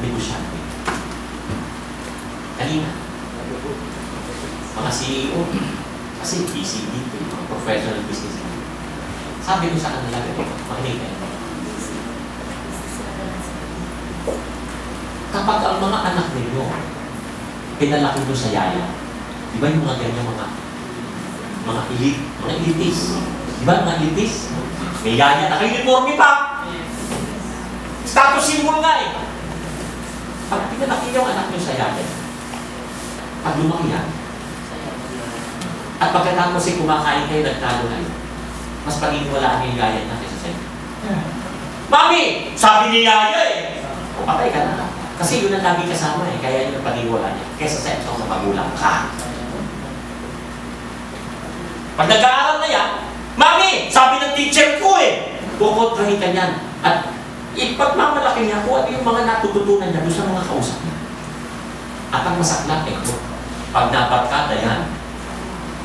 negosyante. Kanina, mga CEO, kasi busy dito, mga professional business. Sabi ko sa kanila, makinig kayo. Kapag ang mga anak ninyo, pinalaki nyo sa yaya, di ba yung mga ganyan mga elitis? Di ba mga elitis? May yaya, naka-uniforme pa! Status symbol nga eh. Pag pinalaki yung anak nyo sa yaya, pag lumaki yan, at pagkatapos kumakain kayo, nagtalo kayo, mas paniniwalaan yung yaya natin sa sa'yo. Mami! Sabi ni yaya eh! Patay ka na. Kasi yun ang lagi kasama eh, kaya yun ang paniniwala niya. Kesa sa ito sa magulang ka. Pag nag-aaral na yan, Mami! Sabi ng teacher ko eh! Kukontrahin ka niyan. At ipagmamalaki niya kung ano yung mga natututunan niya doon sa mga kausap niya. At ang masaklat eh, pag nabarkada yan,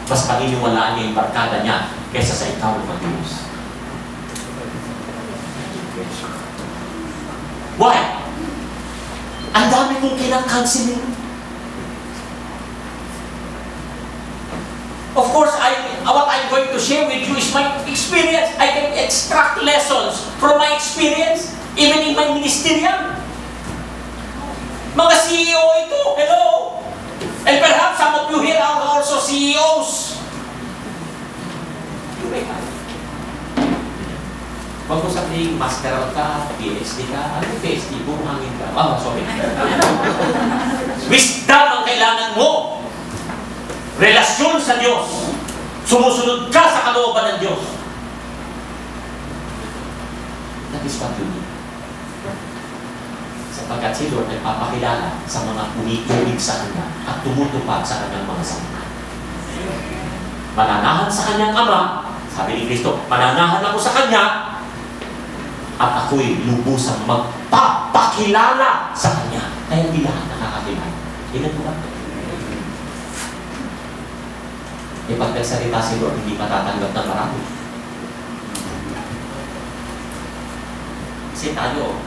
mas paniniwalaan niya yung barkada niya kesa sa ikaw ng Diyos. Why? Ang dami kong kinang-counseling. Of course, what I'm going to share with you is my experience. I can extract lessons from my experience, even in my ministerial. Mga CEO ito, hello! And perhaps some of you here are also CEOs. Huwag mo sabihin, master ka, PhD ka, ano yung PhD? Bumangin ka. Sorry. Wisdom ang kailangan mo. Relasyon sa Diyos. Sumusunod ka sa kalooban ng Diyos. That is what you need. Sapagkat si Lord ay papakilala sa mga umikinig sa Kanya at tumutupad sa Kanyang mga salita. Mananahan sa Kanyang Ama, sabi ni Kristo, mananahan ako sa Kanya, at ako'y lubusang magpapakilala sa Kanya. Kaya hindi lahat nakakakilala. Tingnan mo ba? Pag nagsalita si Lord, hindi matatanggap ng marami. Kasi tayo,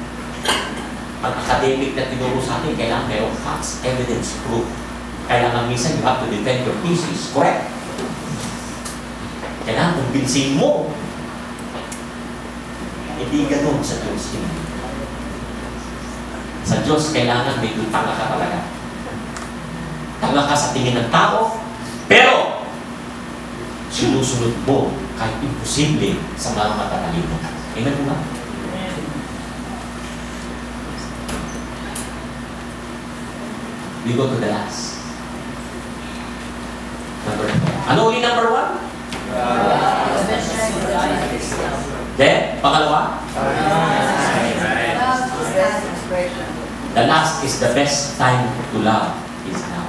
ang academic na tinuro sa atin, kailangan mayroong facts, evidence, proof. Kailangan minsan you have to defend your thesis. Correct. Kailangan kumbinsin mo. Hindi ganun sa Diyos. Sa Diyos, kailangan may tanga ka talaga. Tanga ka sa tingin ng tao, pero sinusunod mo kahit imposible sa mga matatalino. Amen mo ba? We go to the last. Ano ulit number 1? Then, pangalawa? The last is the best time to love is now.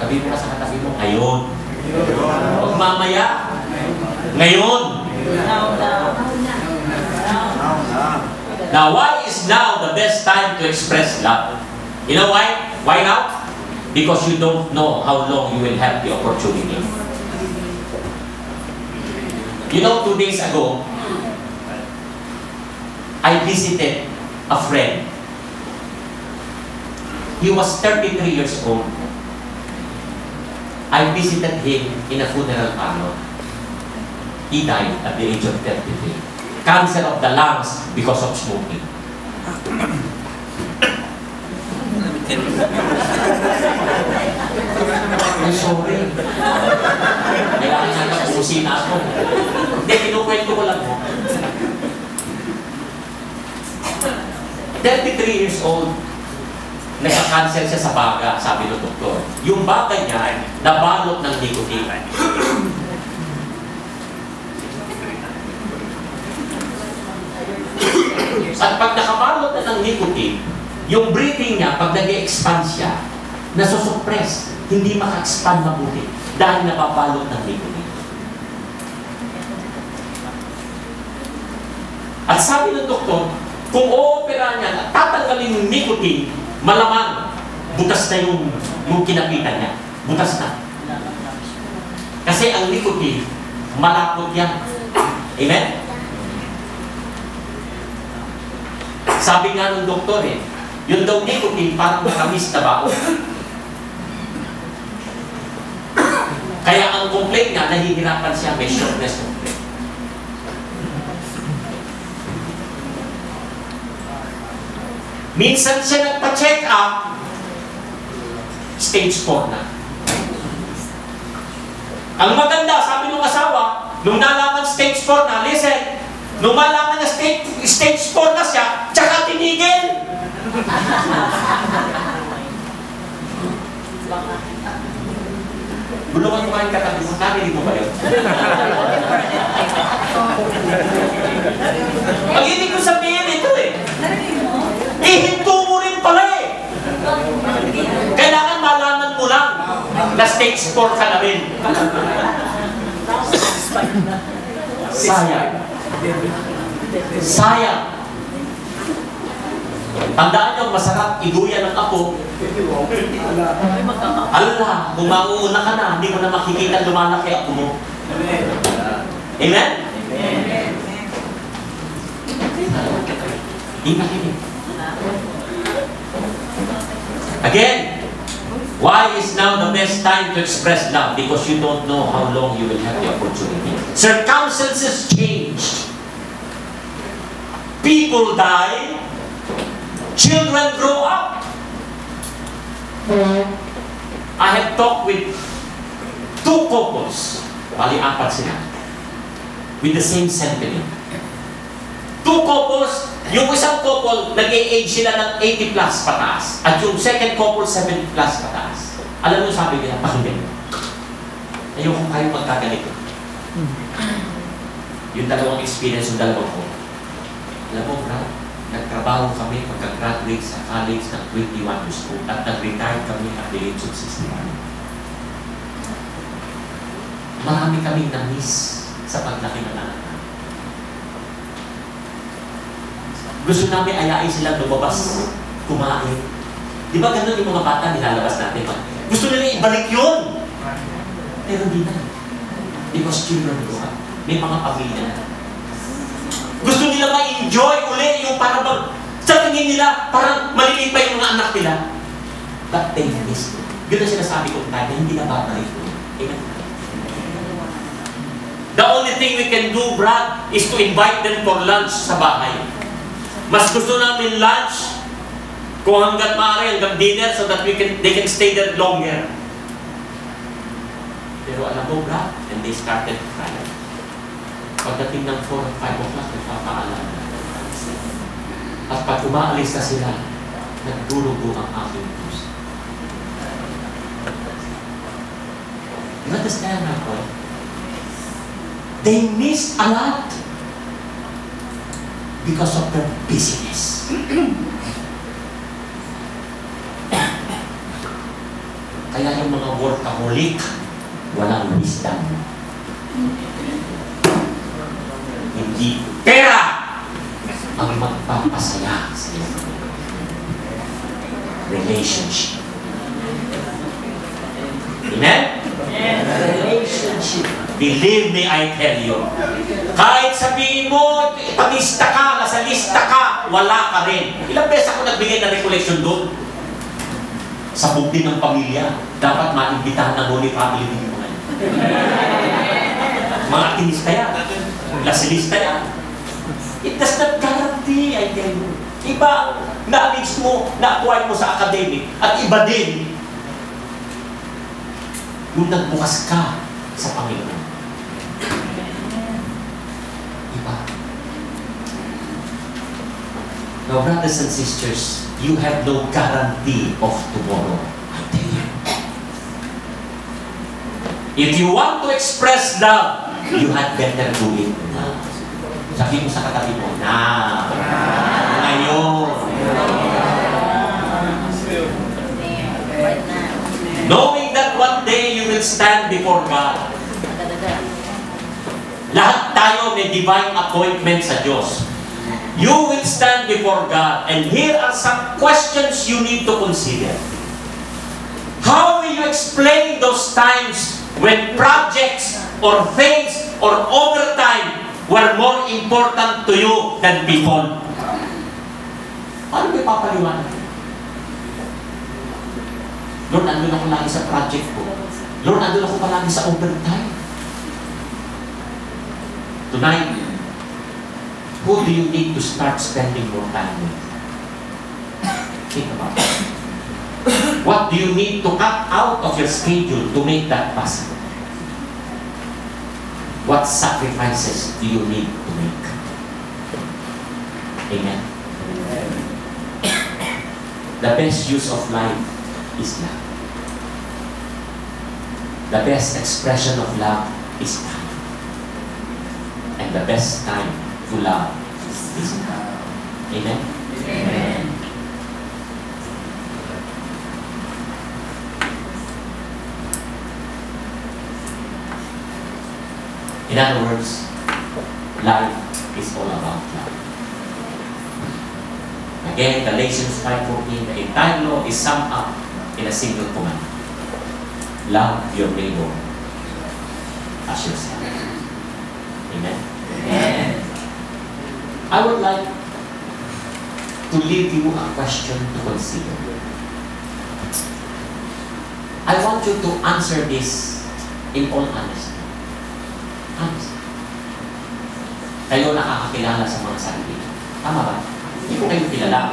Sabi mo ka sa katabi mo, ngayon. Huwag mamaya. Ngayon. Now, why is now the best time to express love? You know why? Why now? Because you don't know how long you will have the opportunity. You know, 2 days ago, I visited a friend. He was 33 years old. I visited him in a funeral parlor. He died at the age of 33. Cancer of the lungs because of smoking. I'm sorry. Kailangan nga tapusin na ako. Hindi, kinukwento ko lang mo. 33 years old, nagka-cancer siya sa baga, sabi ng doktor. Yung baga niya, nabalot ng nicotine. At pag nakabalot na ng nicotine, yung breathing niya, pag nag-expand siya, nasusuppress, hindi maka-expand mabuti dahil napabalot ng nicotine. At sabi ng doktor, kung o-opera niya at tatanggalin yung nicotine, malamang butas na yung kinapitan niya. Butas na. Kasi ang nicotine, malapot yan. Amen? Sabi nga ng doktor Yun daw nicotine, parang matamis na baon. Kaya ang complaint niya, nahihirapan siya, may shortness of breath. Minsan siya nagpa-check up, stage 4 na. Ang maganda, sabi ng asawa, nung nalaman stage 4 na, listen, nung malaman na stage 4 na siya, tsaka tinigil. Bulungan mo kayo katabi mo, narinig mo ba yun? Ang hindi ko sabihin ito eh. Ihinto mo rin pala eh. Kailangan malaman mo lang na stage 4 ka na rin. Sayang. Sayang. Tandaan nyo, masarap iduyan ng apo. Allah, kung mauuna ka na, hindi mo na makikita lumalaki ako mo. Amen? Amen. Again, why is now the best time to express love? Because you don't know how long you will have the opportunity. Circumstances change. People die. Children grow up. I have talked with 2 couples, bali 4 sila, with the same sentiment. 2 couples, yung isang couple, nag-age sila ng 80 plus pataas, at yung second couple, 70 plus pataas. Alam mo, sabi nila, pakinggan mo. Ayoko kayo magkaganito. Yung dalawang experience, yung dalawang couple. Alam mo, bro, nagtrabaho kami pagka-graduate sa college ng 21 years old at nag-retire kami at the age of 61. Marami kaming na-miss sa paglaki ng anak. Gusto namin ayain sila lumabas, kumain. Di ba ganun yung mga bata nilalabas natin? Gusto nila ibalik yun! Pero di na. Because children grow up. May mga pamilya na. Gusto nila ma-enjoy uli yung parang sa tingin nila, parang maliliit pa yung mga anak nila. But they miss it. Yun ang sinasabi ko tayo, hindi na babalik ko. The only thing we can do, Brad, is to invite them for lunch sa bahay. Mas gusto namin lunch kung hanggat maaari, hanggang dinner so that they can stay there longer. Pero alam mo, Brad, and they started crying. Pagdating ng 4 or 5 o'clock, nagpapaalala. At pag umaalis na sila, nagdurugo ang aking puso. You understand my point? They missed a lot because of their busyness. Kaya yung mga workaholic, walang wisdom. Hindi pera ang magpapasaya sa iyo. Relationship. Amen? Relationship. Believe me, I tell you. Kahit sabihin mo, pag-lista ka, nasa lista ka, wala ka rin. Ilang beses ako nagbigay ng recollection doon? Sa bugti ng pamilya, dapat maimbitahan ng Holy Family din mo ngayon. Mga atinista yan. Lasilista yan. It does not guarantee, I tell you. Iba ang knowledge mo, na-acquire mo sa academic, at iba din yung nagbukas ka sa Panginoon. Iba. Now, brothers and sisters, you have no guarantee of tomorrow. I tell you. If you want to express love, you had better do it now. Sabi mo sa katabi mo, now. Ngayon. Knowing that one day you will stand before God. Lahat tayo may divine appointment sa Diyos. You will stand before God, and here are some questions you need to consider. How will you explain those times when projects or things or overtime were more important to you than people? Paano may papaliwanag? Lord, andun ako lagi sa project ko. Lord, andun ako palagi sa overtime. Tonight, who do you need to start spending more time with? Think about it. What do you need to cut out of your schedule to make that possible? What sacrifices do you need to make? Amen. The best use of life is love. The best expression of love is time. And the best time to love is now. Amen? Amen. In other words, life is all about love. Again, Galatians 5:14, the entire law is summed up in a single command. Love your neighbor as yourself. Amen? Amen. I would like to leave you a question to consider. I want you to answer this in all honesty. Honest. Kayo nakakakilala sa mga sarili. Tama ba? Hindi ko kayo kilala.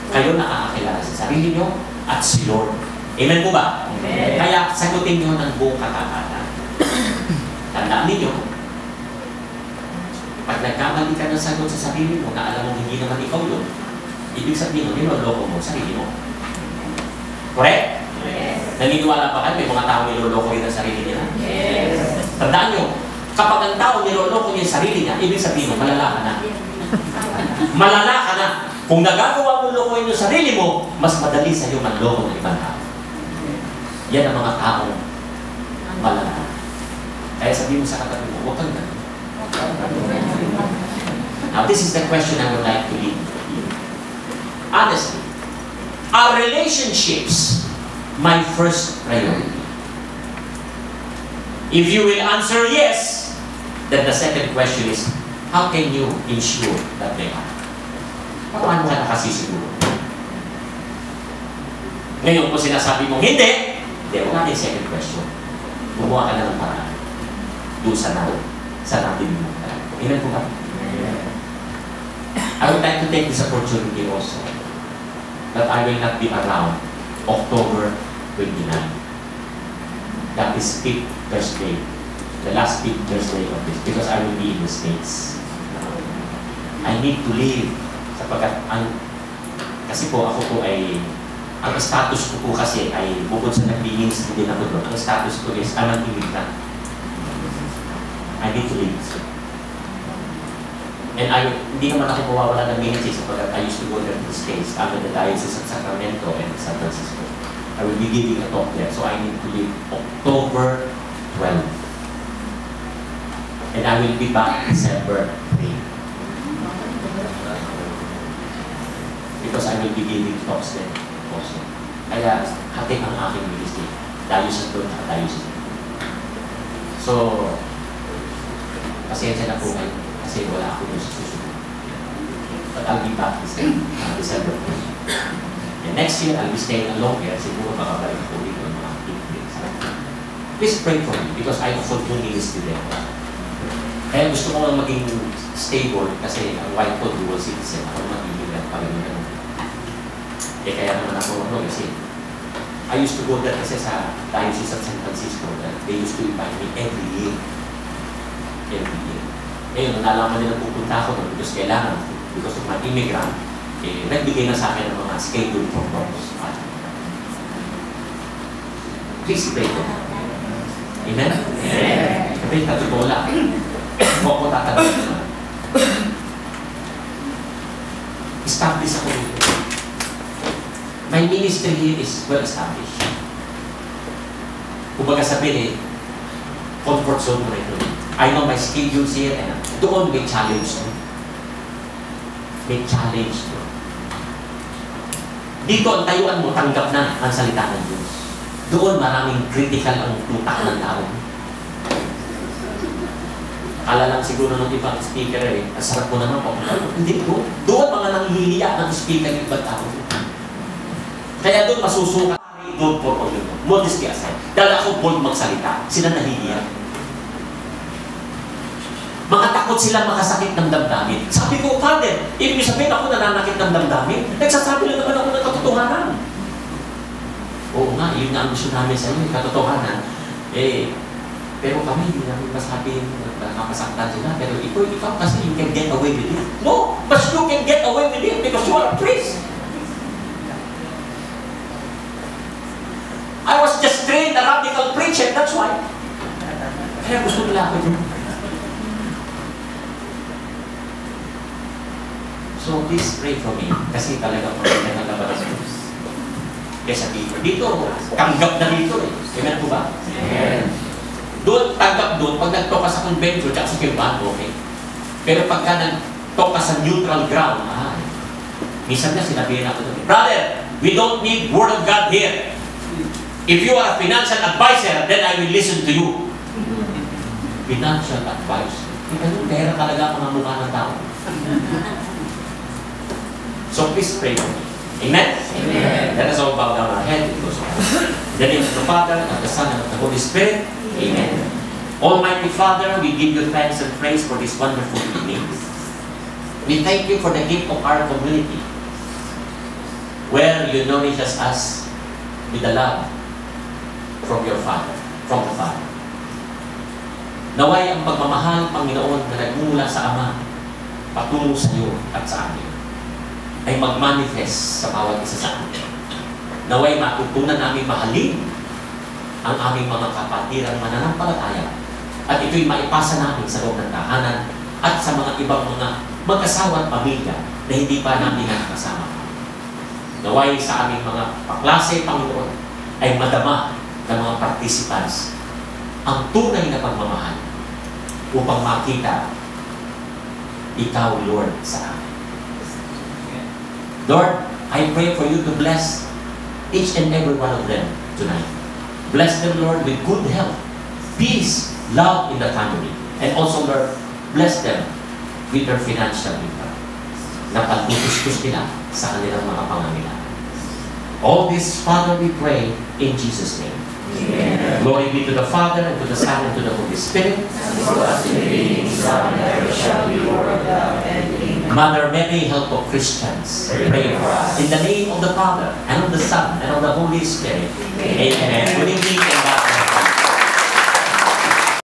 Kayo nakakakilala sa sarili nyo at si Lord. Amen po ba? Amen. Kaya sagutin nyo ng buong kakakata. Tandaan ninyo, pag nagkamali ka ng sagot sa sarili mo na alam mo hindi naman ikaw yun, ibig sabihin mo, niloloko mo sarili mo. Correct? Yes. Naniniwala pa kayo, may mga tao niloloko rin ang sarili nila? Yes. Tandaan nyo, kapag ang tao niloloko niya yung sarili niya, ibig sabihin mo, malala ka na. Malala ka na. Kung nagagawa mo lokohin yung sarili mo, mas madali sa iyo manloko ng ibang tao. Yan ang mga taong malala. Kaya sabihin mo sa katabi mo, huwag kang ganun. Now, this is the question I would like to leave you. Honestly, are relationships my first priority? If you will answer yes, then the second question is, how can you ensure that they are? Paano ka nakasisiguro? Ngayon, kung sinasabi mong hindi, huwag natin second question. Gumawa ka na ng paraan. Doon sa natin mo. Amen po ba? I would like to take this opportunity also that I will not be around October 29. That is 5th Thursday. The last 5th Thursday of this. Because I will be in the States. I need to leave. Sapagkat kasi po ako po ay ang status ko po kasi ay bukod sa nagbihins din ako doon. Ang status ko is I'm an immigrant. I need to leave. And hindi naman ako mawawala ng ministry sapagkat I used to go there to the States under the Diocese of Sacramento and San Francisco. I will be giving a talk there. So I need to leave October 12. And I will be back December 3. Because I will be giving talks there also. Kaya hati ang aking ministry. Diocese doon at diocese. So, pasensya na po kayo. Kasi wala ako doon sa susunod. But I'll be back December 1. And next year, I'll be staying along here. Siguro makabalik ako dito ng mga 8 weeks. Please pray for me because I also do ministry there. Kaya gusto ko lang maging stable kasi ang wife ko dual citizen. Ako naman immigrant pa rin naman. Kaya naman ako kasi I used to go there kasi sa Diocese of San Francisco. They used to invite me every year. Every year. Ngayon, nalaman nila pupunta ako doon because kailangan, because of my immigrant, nagbigay na sa akin ng mga schedule programs. Please pray for me. Amen? Amen. Kapit na totoo lang. Huwag ko tatanggap naman. Establish ako dito. My ministry here is well established. Kumbaga sabihin comfort zone mo na ito. I know my schedules here and doon may challenge to. May challenge to. Dito ang tayuan mo, tanggap na ang salita ng Diyos. Doon maraming critical ang tutak ng tao. Akala lang siguro ng ibang speaker ang sarap mo naman po. Hindi po. Doon mga nanghihiliya ng speaker ng ibang tao. Kaya doon masusukat don't pour oil on you. Modesty aside. Dahil ako bold magsalita, sila nahihiya. Mga takot sila makasakit ng damdamin. Sabi ko, Father, ibig sabihin ako nananakit ng damdamin? Nagsasabi lang naman ako ng katotohanan. Oo nga, yun nga ang gusto namin sa inyo, katotohanan. Pero kami, hindi namin masabi nakakasaktan sila. Pero ikaw kasi you can get away with it. No, but you can get away with it because you are a priest. I was just trained a radical preacher, that's why. Kaya gusto nila ako yun. So please pray for me. Kasi talaga po na nagkabalas ko. Kesa dito. Dito, tanggap na dito eh. Amen po ba? Amen. Doon, tanggap doon. Pag nagtoka sa convention, tsaka sa kirban, okay. Pero pagka nagtoka sa neutral ground, minsan na sinabihin ako doon, Brother, we don't need Word of God here. If you are a financial advisor, then I will listen to you. Financial advisor. Ito, pera talaga mga mukha ng tao. So please pray for me. Amen? Amen. Let us all bow down our head. In the name of the Father, and of the Son, and of the Holy Spirit. Amen. Almighty Father, we give you thanks and praise for this wonderful evening. We thank you for the gift of our community, where you nourish us with the love from your Father, from the Father. Naway ang pagmamahal, Panginoon, na nagmula sa Ama, patungo sa iyo at sa amin, ay mag-manifest sa bawat isa sa amin. Naway matutunan namin mahalin ang aming mga kapatirang mananampalataya at ito'y maipasa namin sa loob ng tahanan at sa mga ibang mga mag-asawa at pamilya na hindi pa namin nakakasama. Naway sa aming mga paklase, Panginoon, ay madama ng mga participants ang tunay na pagmamahal upang makita ikaw, Lord, sa amin. Lord, I pray for you to bless each and every one of them tonight. Bless them, Lord, with good health, peace, love in the family. And also, Lord, bless them with their financial income. Na pagtutustos nila sa kanilang mga pangangailangan. All this, Father, we pray in Jesus' name. Amen. Glory be to the Father, and to the Son, and to the Holy Spirit. Mother Mary, help of Christians, pray for us. In the name of the Father, and of the Son, and of the Holy Spirit. Amen. Good evening and God